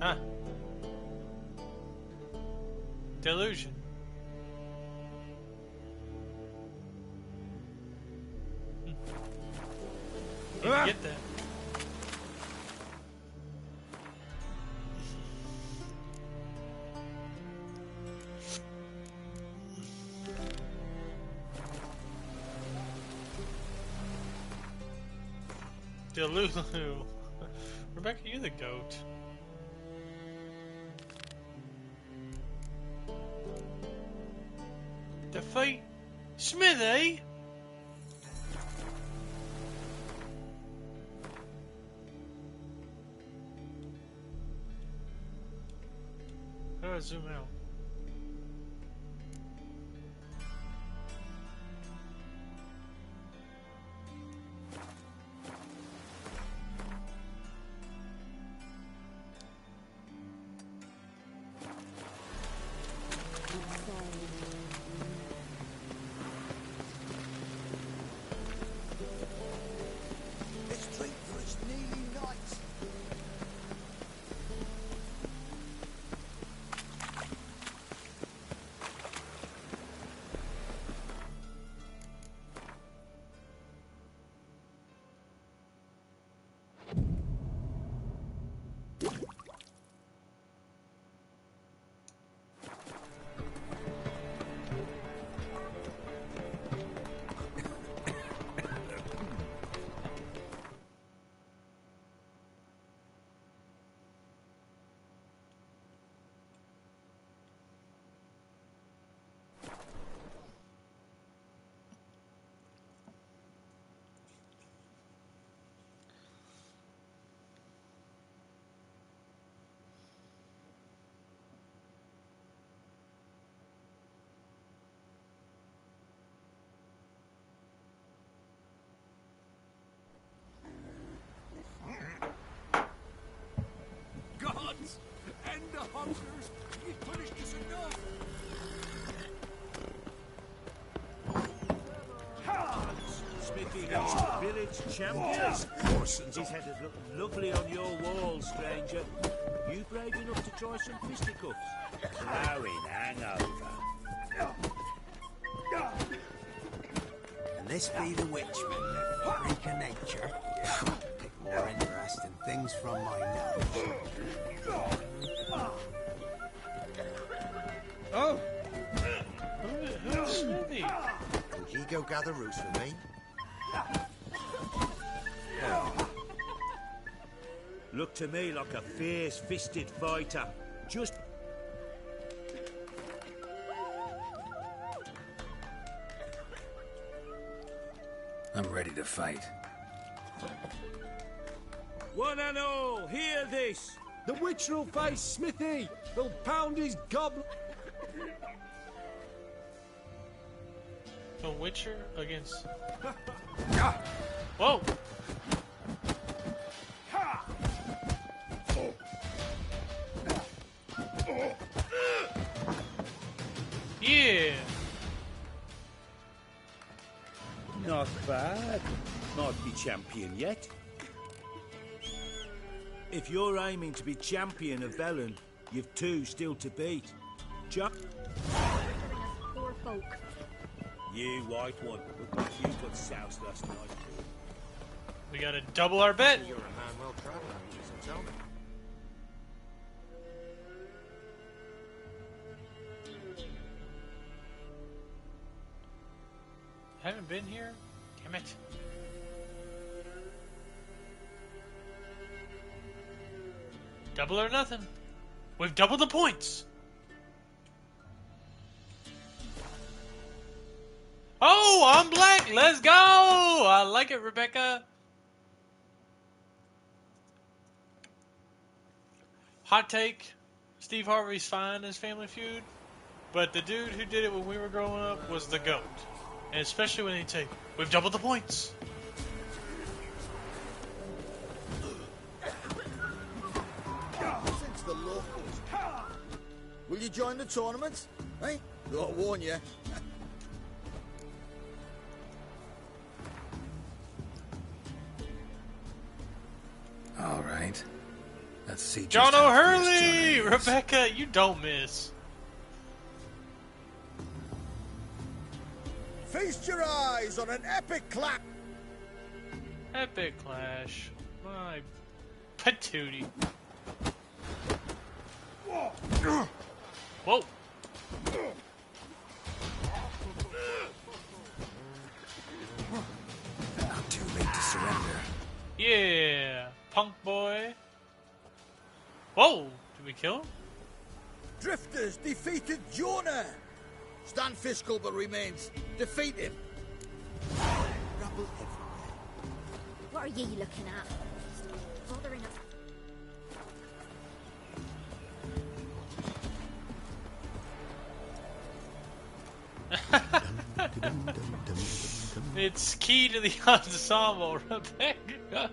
Ah. Delusion. Didn't get that. Delulu. Rebecca, you're the goat. Defeat Smithy? How do I zoom out? Gods and the hunters, you punished us enough. Smithy needs village champions. His head has looked lovely on your wall, stranger. You brave enough to try some fisticuffs? Flowing hangover. And this be the witchman, the freak of nature. Pick more interesting things from my nose. Oh! Who's Smithy? Could ye go gather roots for me? Look to me like a fierce-fisted fighter. Just... I'm ready to fight. One and all, hear this! The witcher will face Smithy! They'll pound his goblin... The Witcher against... Whoa! Yeah! Not bad. Might be champion yet. If you're aiming to be champion of Velen, you've two still to beat. Poor folk. You white one. You got soused last night. We gotta double our bet. You're a man well travelled, so tell me. Haven't been here? Damn it. Double or nothing. We've doubled the points. Oh, I'm black. Let's go. I like it, Rebecca. Hot take. Steve Harvey's fine as Family Feud, but the dude who did it when we were growing up was the GOAT. And especially when they take, we've doubled the points. Since the locals. Will you join the tournament? Eh? Thought I'd warn you. All right. Let's see. John just how O'Hurley! fierce John is. Rebecca, you don't miss. Feast your eyes on an epic clap. Epic clash. My patootie. Whoa. Not too late to surrender. Yeah, punk boy. Whoa, did we kill him? Drifters defeated Jonah. Stan Fishgulper remains. Defeat him. Rubble everywhere. What are ye looking at? Bothering us. It's key to the ensemble, Rebecca.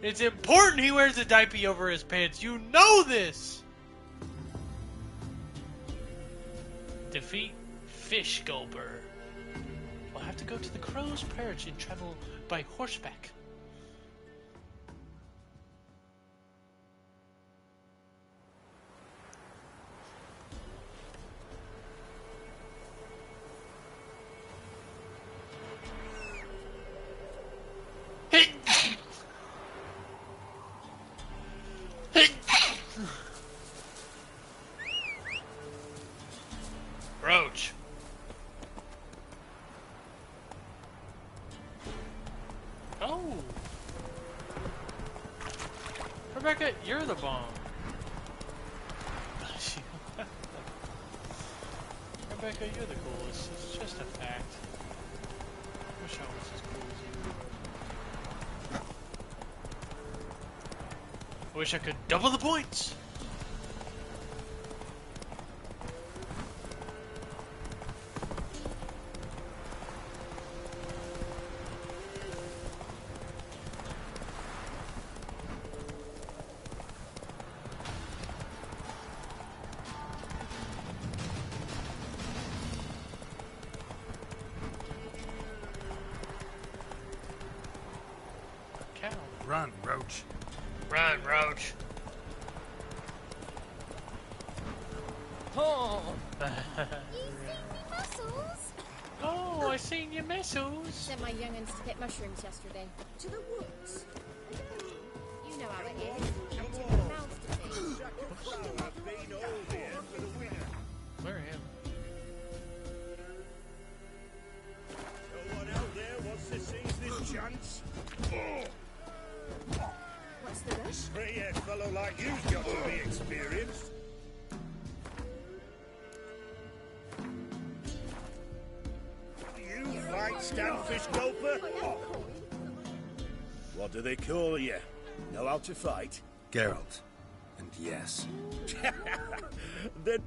It's important he wears a diaper over his pants. You know this! Defeat Fish Gulper. We'll have to go to the Crow's Perch and travel by horseback. Roach. Oh. Rebecca, you're the bomb. Rebecca, you're the coolest. It's just a fact. Wish I was as cool as you. I wish I could double the points. Run, Roach. Run, Roach. Oh. Mussels? Oh, I seen your missiles. Sent my young'uns to pick mushrooms yesterday. To the woods. You know how it is. I'm too mouths to feed. Where am No one out there wants to seize this chance. What's the rush? Grey-haired fellow like you's got to be experienced. You fight Stanfish Gulper? What do they call you? Know how to fight? Geralt. And yes. Then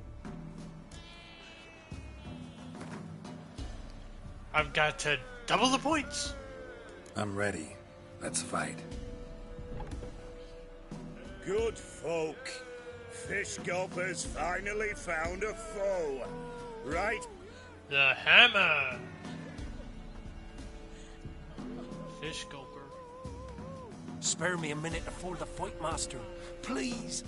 I've got to double the points. I'm ready. Let's fight. good folk. Fish Gulper's finally found a foe. Right? The hammer. Fish Gulper. Spare me a minute before the fight, Master. Please.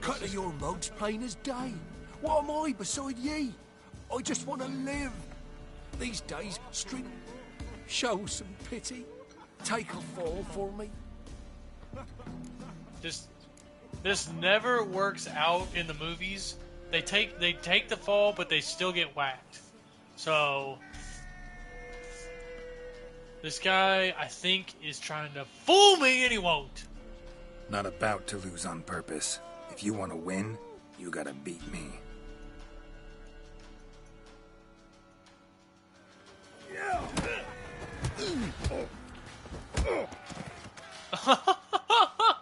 Cut of your mug's plain as day. What am I beside ye? I just want to live. These days, String, show some pity. Take a fall for me. This never works out in the movies. They take the fall, but they still get whacked. So this guy, I think, is trying to fool me, and he won't. Not about to lose on purpose. If you want to win, you gotta beat me.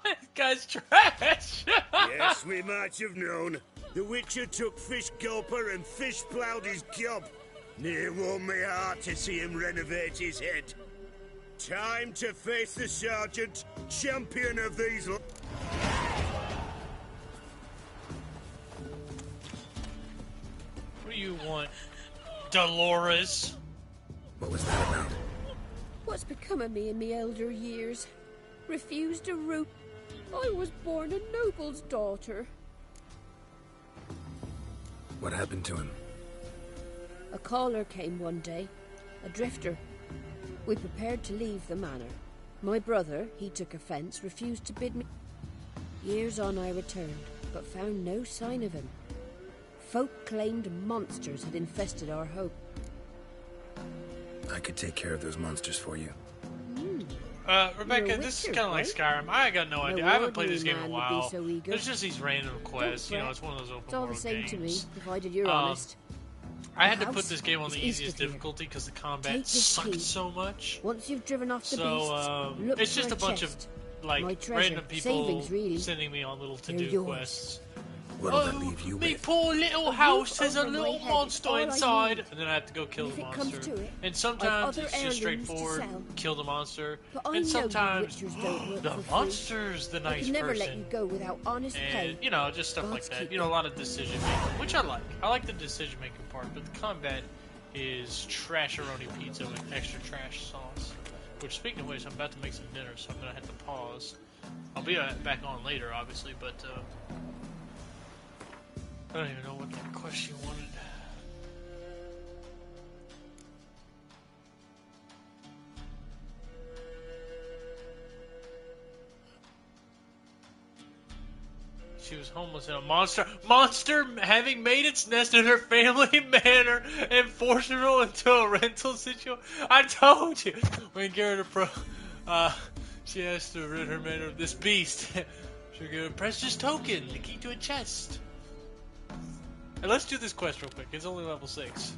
This guy's trash. Yes, we might have known. The Witcher took Fish Gulper and fish ploughed his gob. Near warmed me heart to see him renovate his head. Time to face the Sergeant, champion of these... What do you want, Dolores? What was that about? What's become of me in me elder years? refused a root. I was born a noble's daughter. What happened to him? A caller came one day, a drifter. We prepared to leave the manor. My brother, he took offence, refused to bid me. Years on I returned, but found no sign of him. Folk claimed monsters had infested our home. I could take care of those monsters for you. Rebecca, this is kind of like Skyrim. I got no idea. I haven't played this game in a while. There's just these random quests. You know, it's one of those open world games. It's all the same to me, provided you're honest. I had to put this game on the easiest difficulty because the combat sucks so much. Once you've driven off the beast, look it's just for a bunch of like random people sending me on little to-do quests. What'll that leave you me with? poor little house has a little monster inside, and then I have to go kill the monster. And sometimes it's just straightforward, kill the monster. And sometimes the monster's the nice person. Never let you go without honest pay. And you know, just stuff like that. You know, a lot of decision making, which I like. I like the decision making part, but the combat is trasheroni pizza with extra trash sauce. Which, speaking of which, I'm about to make some dinner, so I'm gonna have to pause. I'll be back on later, obviously, but I don't even know what that question wanted. She was homeless in a monster having made its nest in her family manor and forced her into a rental situation. I told you! When Garrett approached, she has to rid her manor of this beast. She'll get a precious token, the key to a chest. And let's do this quest real quick. It's only level 6.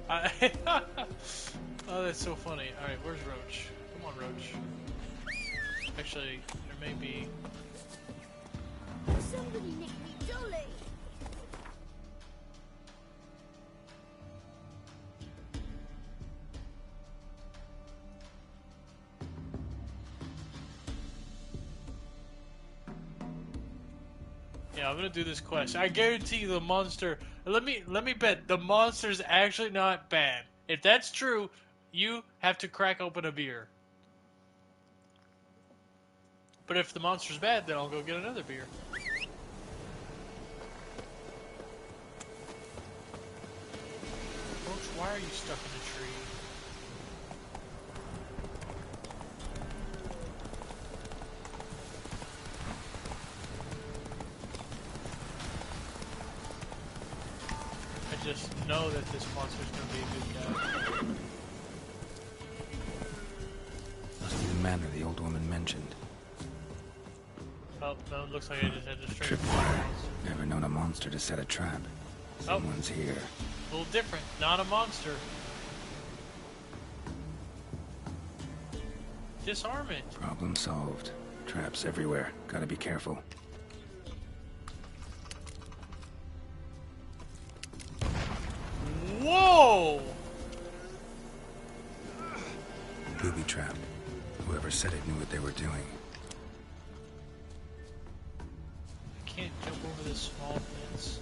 Oh, that's so funny. Alright, where's Roach? Come on, Roach. Actually, there may be... Somebody nicked me dolly. Yeah, I'm gonna do this quest. I guarantee you the monster... Let me bet, the monster's actually not bad. If that's true, you have to crack open a beer. But if the monster's bad, then I'll go get another beer. Folks, why are you stuck in a tree? I just know that this monster's gonna be a good guy. Must be the manor the old woman mentioned. Oh, no, it looks like I just had to straight. Tripwire. Never known a monster to set a trap. Someone's here. A little different. Not a monster. Disarm it. Problem solved. Traps everywhere. Gotta be careful. Whoa! Booby trap. Whoever said it knew what they were doing. I can't jump over this small fence.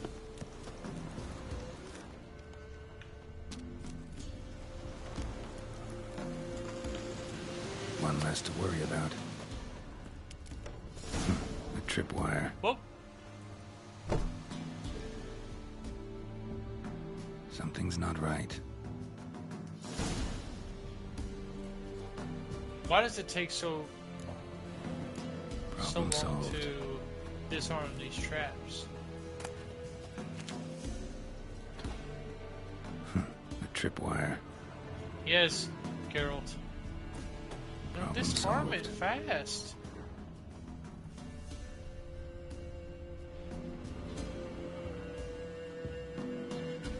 One less to worry about. A tripwire. Whoa. Something's not right. Why does it take so Problem long solved. to disarm these traps? A tripwire. Yes, Geralt. No, Problem disarm it solved. fast.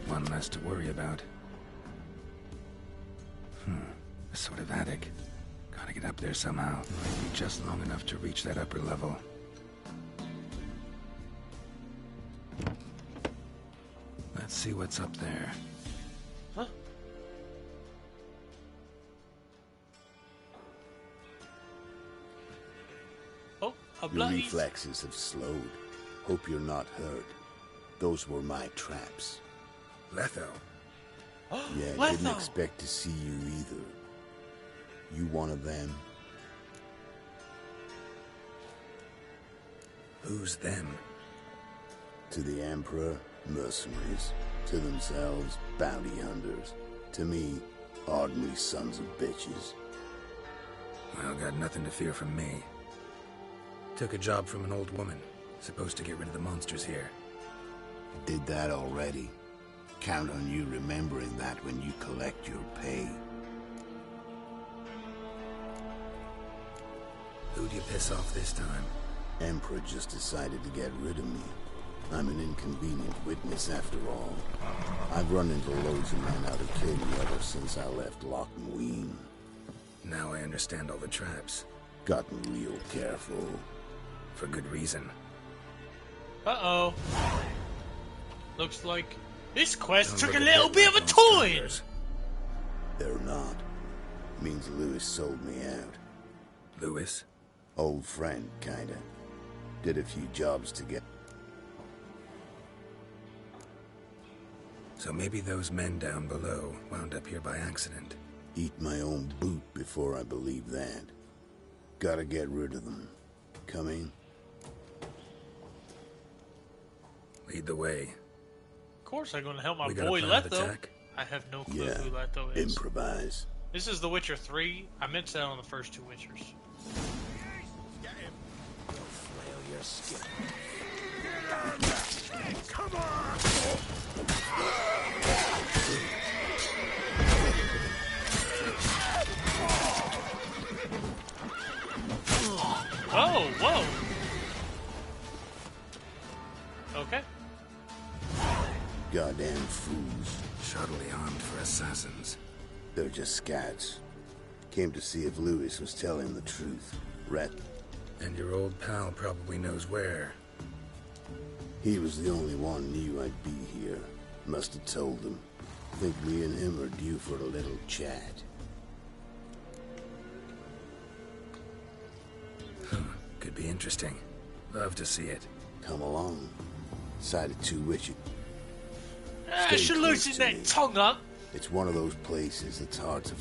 One less to worry about. A sort of attic. Gotta get up there somehow. Might be just long enough to reach that upper level. Let's see what's up there. Huh? Oh, a Your bloody... reflexes have slowed. Hope you're not hurt. Those were my traps. Letho. Yeah, Letho. didn't expect to see you either. You one of them? Who's them? To the Emperor, mercenaries. To themselves, bounty hunters. To me, ordinary sons of bitches. Well, got nothing to fear from me. Took a job from an old woman. Supposed to get rid of the monsters here. Did that already. Count on you remembering that when you collect your pay. Who'd you piss off this time? Emperor just decided to get rid of me. I'm an inconvenient witness after all. I've run into loads of men out of King ever since I left Loch Muin. Now I understand all the traps. Gotten real careful. For good reason. Uh-oh. Looks like this quest took a little bit of a turn. They're not. Means Lewis sold me out. Lewis? Old friend, kinda. Did a few jobs together. So maybe those men down below wound up here by accident. Eat my own boot before I believe that. Gotta get rid of them. Come in. Lead the way. Of course I'm going to help my We got a boy plan of Letho. attack? I have no clue Yeah, who Letho is. improvise. This is The Witcher 3. I meant to say on the first two Witchers. Get him. You'll flail your skin. Come on! Oh, whoa! Okay. Goddamn fools. Shoddily armed for assassins. They're just scats. Came to see if Lewis was telling the truth. Rat. And your old pal probably knows where. He was the only one knew I'd be here. Must have told them. Think me and him are due for a little chat. Could be interesting. Love to see it. Come along. Side of two witches. I should loosen that tongue up. It's one of those places that's hard to...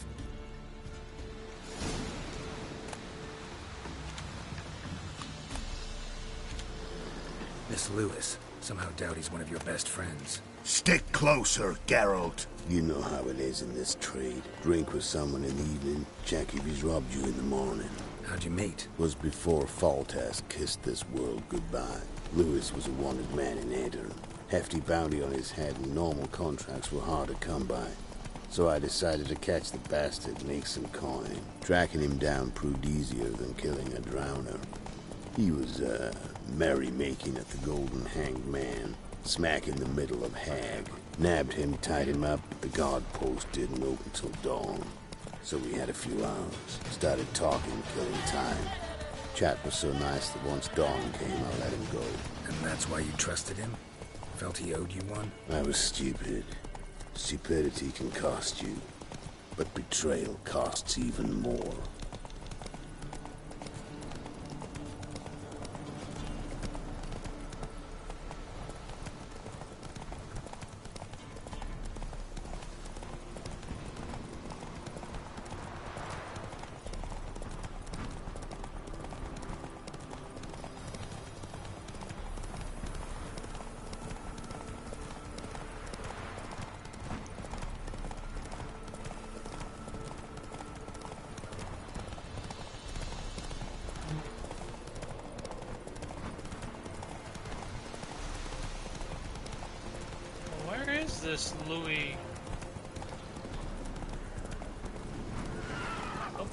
Miss Lewis. Somehow doubt he's one of your best friends. Stick closer, Geralt. You know how it is in this trade. Drink with someone in the evening, check if he's robbed you in the morning. How'd you meet? Was before Foltest kissed this world goodbye. Lewis was a wanted man in Aedirn. Hefty bounty on his head and normal contracts were hard to come by. So I decided to catch the bastard and make some coin. Tracking him down proved easier than killing a drowner. He was, merrymaking at the Golden Hanged Man, smack in the middle of Hag. Nabbed him, tied him up, but the guard post didn't open till dawn. So we had a few hours. Started talking, killing time. Chat was so nice that once dawn came, I let him go. And that's why you trusted him? Felt he owed you one? I was stupid. Stupidity can cost you, but betrayal costs even more. Where is this Louis? Oh.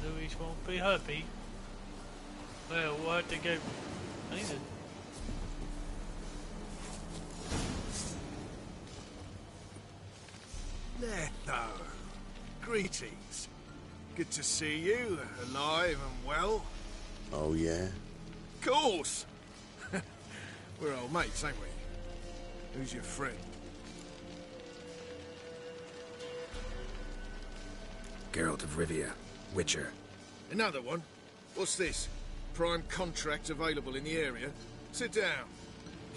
Louis won't be happy. Well, we'll have to go. I need to. Letho, greetings. Good to see you, alive and well. Oh, yeah? Of course. We're old mates, ain't we? Who's your friend? Geralt of Rivia, Witcher. Another one? What's this? Prime contract available in the area? Sit down.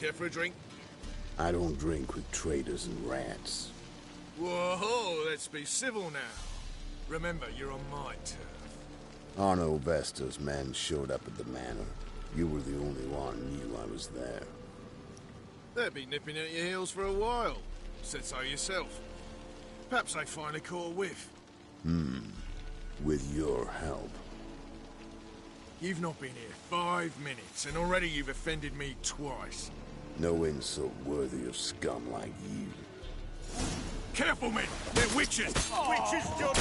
Care for a drink? I don't drink with traitors and rats. Whoa, let's be civil now. Remember, you're on my turf. Arno Vestor's men showed up at the manor. You were the only one who knew I was there. They'll be nipping at your heels for a while. Said so yourself. Perhaps they finally caught a whiff. With your help. You've not been here 5 minutes, and already you've offended me twice. No insult worthy of scum like you. Careful, men! They're witches! Witches don't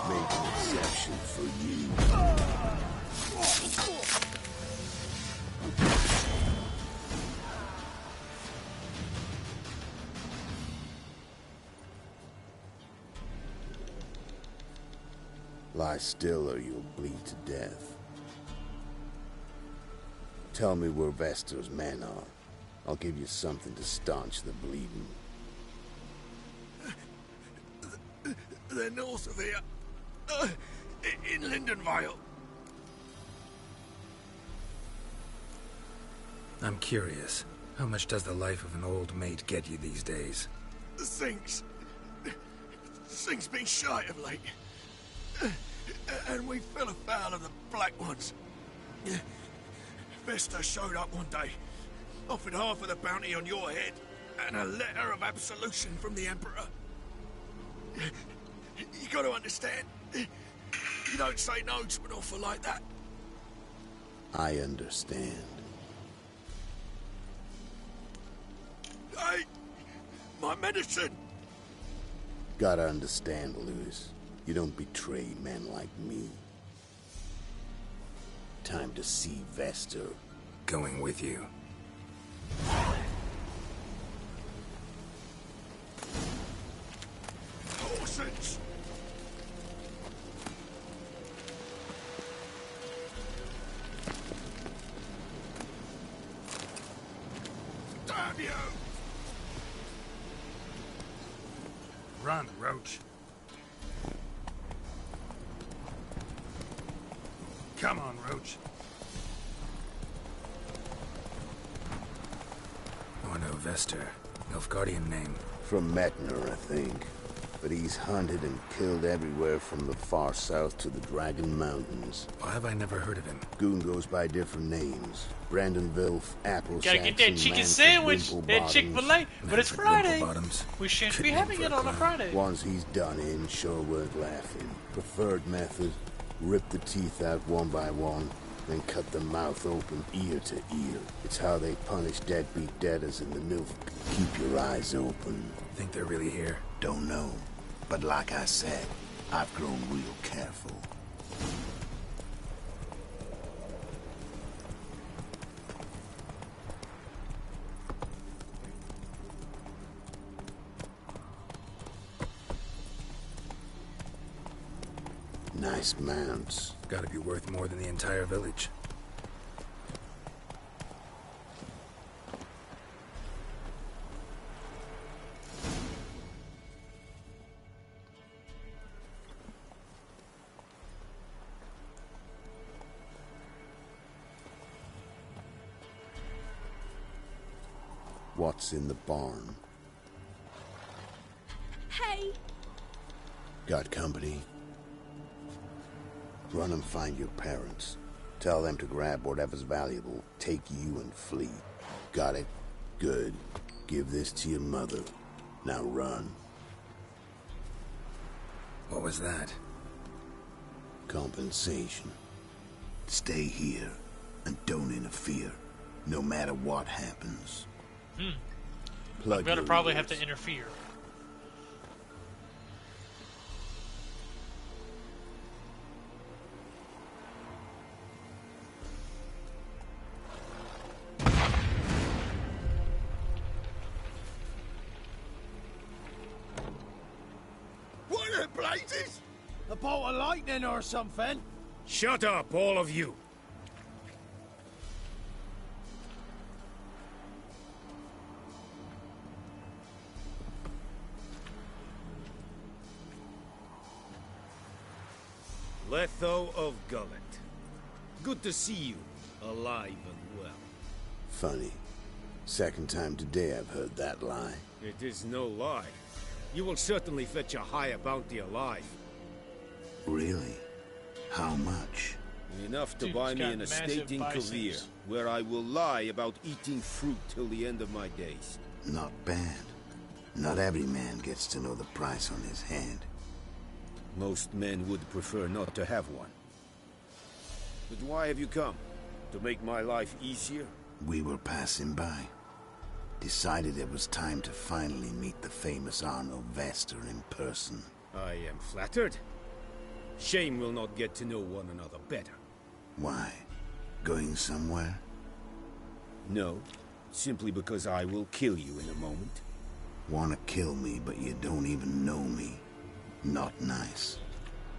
Make an exception for you. Lie still or you'll bleed to death. Tell me where Vestor's men are. I'll give you something to staunch the bleeding. They're north of here. In Lindenvale. I'm curious. How much does the life of an old mate get you these days? Things been shy of late. And we fell afoul of the Black Ones. Vestor showed up one day, offered half of the bounty on your head, and a letter of absolution from the Emperor. You got to understand, you don't say no to an offer like that. I understand. Hey, my medicine! Gotta understand, Lewis. You don't betray men like me. Time to see Vestor. Going with you. Horses! Damn you! Run, Roach. Come on, Roach. Arno Vestor. Nilfgaardian name. From Metner, I think. But he's hunted and killed everywhere from the far south to the Dragon Mountains. Why have I never heard of him? Goon goes by different names. Brandon Vilf, Apple Gotta get that chicken sandwich at Chick-fil-A, but it's Friday. We shouldn't be having it on a Friday. Ones he's done in sure weren't laughing. Preferred method, rip the teeth out one by one, then cut the mouth open ear to ear. It's how they punish deadbeat debtors in the Nilf. Keep your eyes open. Think they're really here? Don't know. But like I said, I've grown real careful. Nice mounts. Gotta be worth more than the entire village. What's in the barn? Hey! Got company? Run and find your parents. Tell them to grab whatever's valuable, take you and flee. Got it? Good. Give this to your mother. Now run. What was that? Compensation. Stay here and don't interfere, no matter what happens. I'm gonna probably have to interfere. What the blazes? A bolt of lightning or something? Shut up, all of you. Letho of Gullet. Good to see you, alive and well. Funny. Second time today I've heard that lie. It is no lie. you will certainly fetch a higher bounty alive. Really? How much? Enough to Dude's buy me got an massive estate in biceps. Kavir, where I will lie about eating fruit till the end of my days. Not bad. Not every man gets to know the price on his head. Most men would prefer not to have one. But why have you come? To make my life easier? We were passing by. Decided it was time to finally meet the famous Arno Vester in person. I am flattered. Shame we'll not get to know one another better. Why? Going somewhere? No, simply because I will kill you in a moment. Wanna kill me, but you don't even know me. Not nice.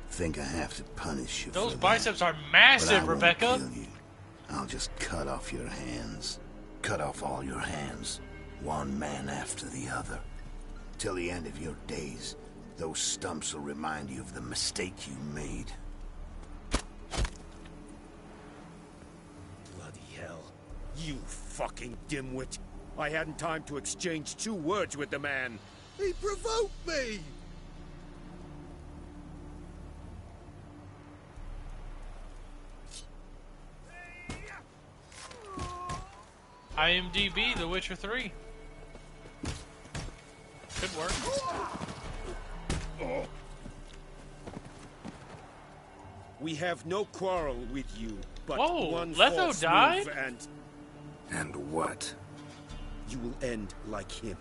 Think I have to punish you Those for that. biceps are But I massive, won't Rebecca. kill you. I'll just cut off your hands. Cut off all your hands. One man after the other. Till the end of your days, those stumps will remind you of the mistake you made. Bloody hell. You fucking dimwit. I hadn't time to exchange 2 words with the man. He provoked me! IMDb, The Witcher 3. Could work. We have no quarrel with you, but Whoa, one Letho false died? move And what? you will end like him.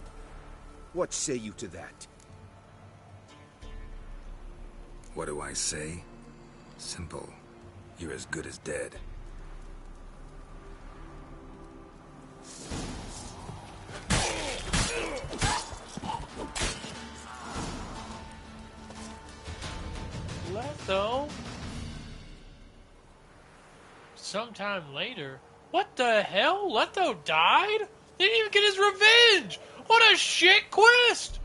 What say you to that? What do I say? Simple. You're as good as dead. Letho? Sometime later? What the hell? Letho died? Didn't even get his revenge! What a shit quest!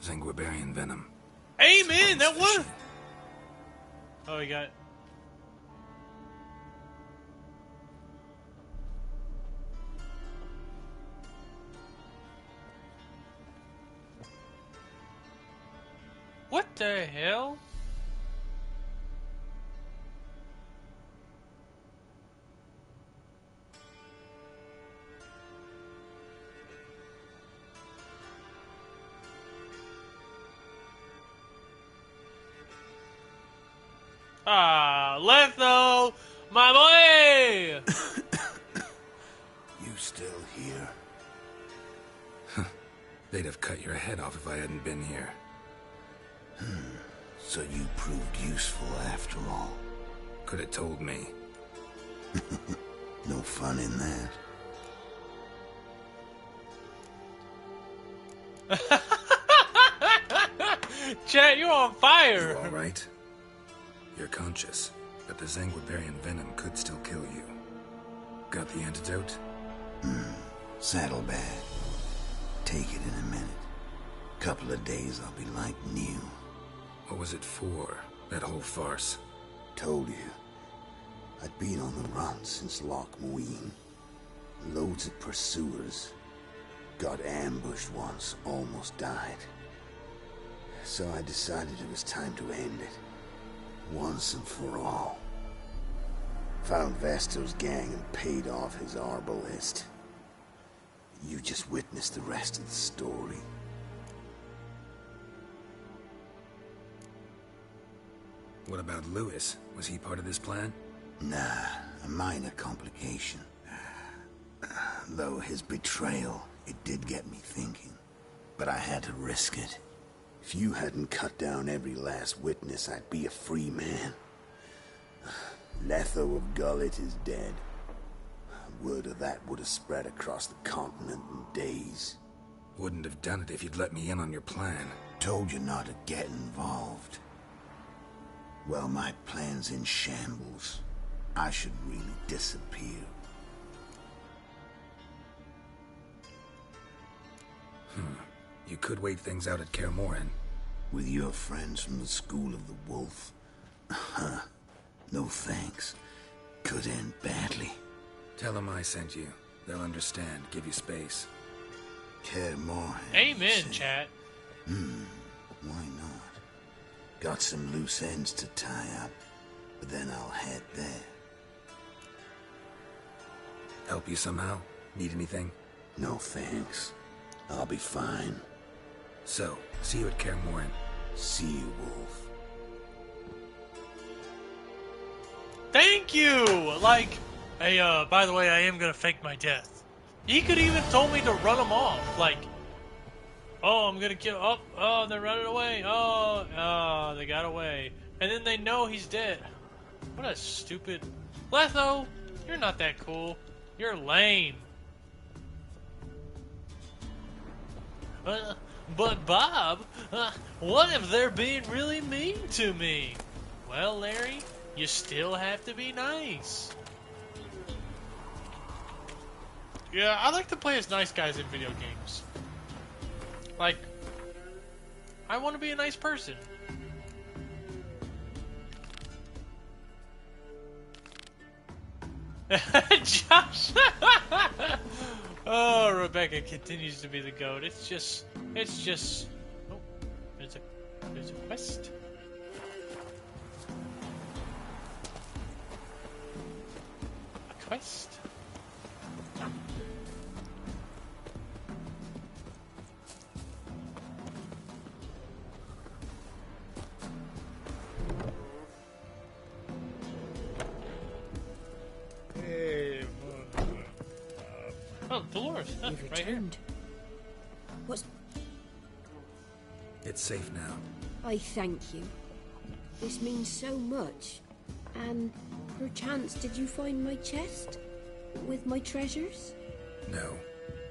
Zenguibarian venom. Amen! That one! Oh, he got... What the hell? Ah, Letho, my boy! You still here? They'd have cut your head off if I hadn't been here. So you proved useful after all. Could have told me. No fun in that. Chat, you're on fire! You all right? You're conscious, but the Zenguibarian venom could still kill you. Got the antidote? Saddlebag. Take it in a minute. Couple of days I'll be like new. What was it for, that whole farce? Told you. I'd been on the run since Loch Muin. Loads of pursuers. Got ambushed once, almost died. So I decided it was time to end it. Once and for all. Found Vesto's gang and paid off his arbalist. You just witnessed the rest of the story. What about Lewis? Was he part of this plan? Nah, a minor complication. Though his betrayal, it did get me thinking. But I had to risk it. If you hadn't cut down every last witness, I'd be a free man. Letho of Gullet is dead. Word of that would have spread across the continent in days. Wouldn't have done it if you'd let me in on your plan. Told you not to get involved. Well, my plan's in shambles. I should really disappear. You could wait things out at Kaer Morhen. With your friends from the School of the Wolf? No thanks. Could end badly. Tell them I sent you. They'll understand, give you space. Kaer Morhen. Amen, chat. Why not? Got some loose ends to tie up, but then I'll head there. Help you somehow? Need anything? No thanks. I'll be fine. So, see you at Kaer Morhen. See you, Wolf. Thank you! Like, hey, by the way, I am gonna fake my death. He could even told me to run him off. Like, oh, I'm gonna kill, oh, they're running away. Oh, they got away. And then they know he's dead. What a stupid... Letho, you're not that cool. You're lame. But Bob, what if they're being really mean to me? Well, Larry, you still have to be nice. Yeah, I like to play as nice guys in video games. Like, I want to be a nice person. Josh! Oh, Rebecca continues to be the GOAT. It's just... Oh, there's a quest. A quest? Oh, Dolores. Oh, You've right here. returned. What's... It's safe now. I thank you. This means so much. And perchance did you find my chest? With my treasures? No.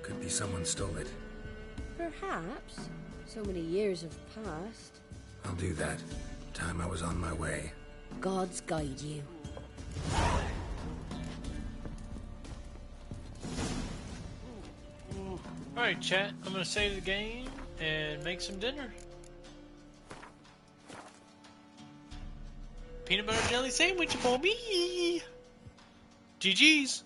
Could be someone stole it. Perhaps. So many years have passed. I'll do that. Time I was on my way. Gods guide you. Alright, chat. I'm gonna save the game and make some dinner. Peanut butter jelly sandwich for me. GG's.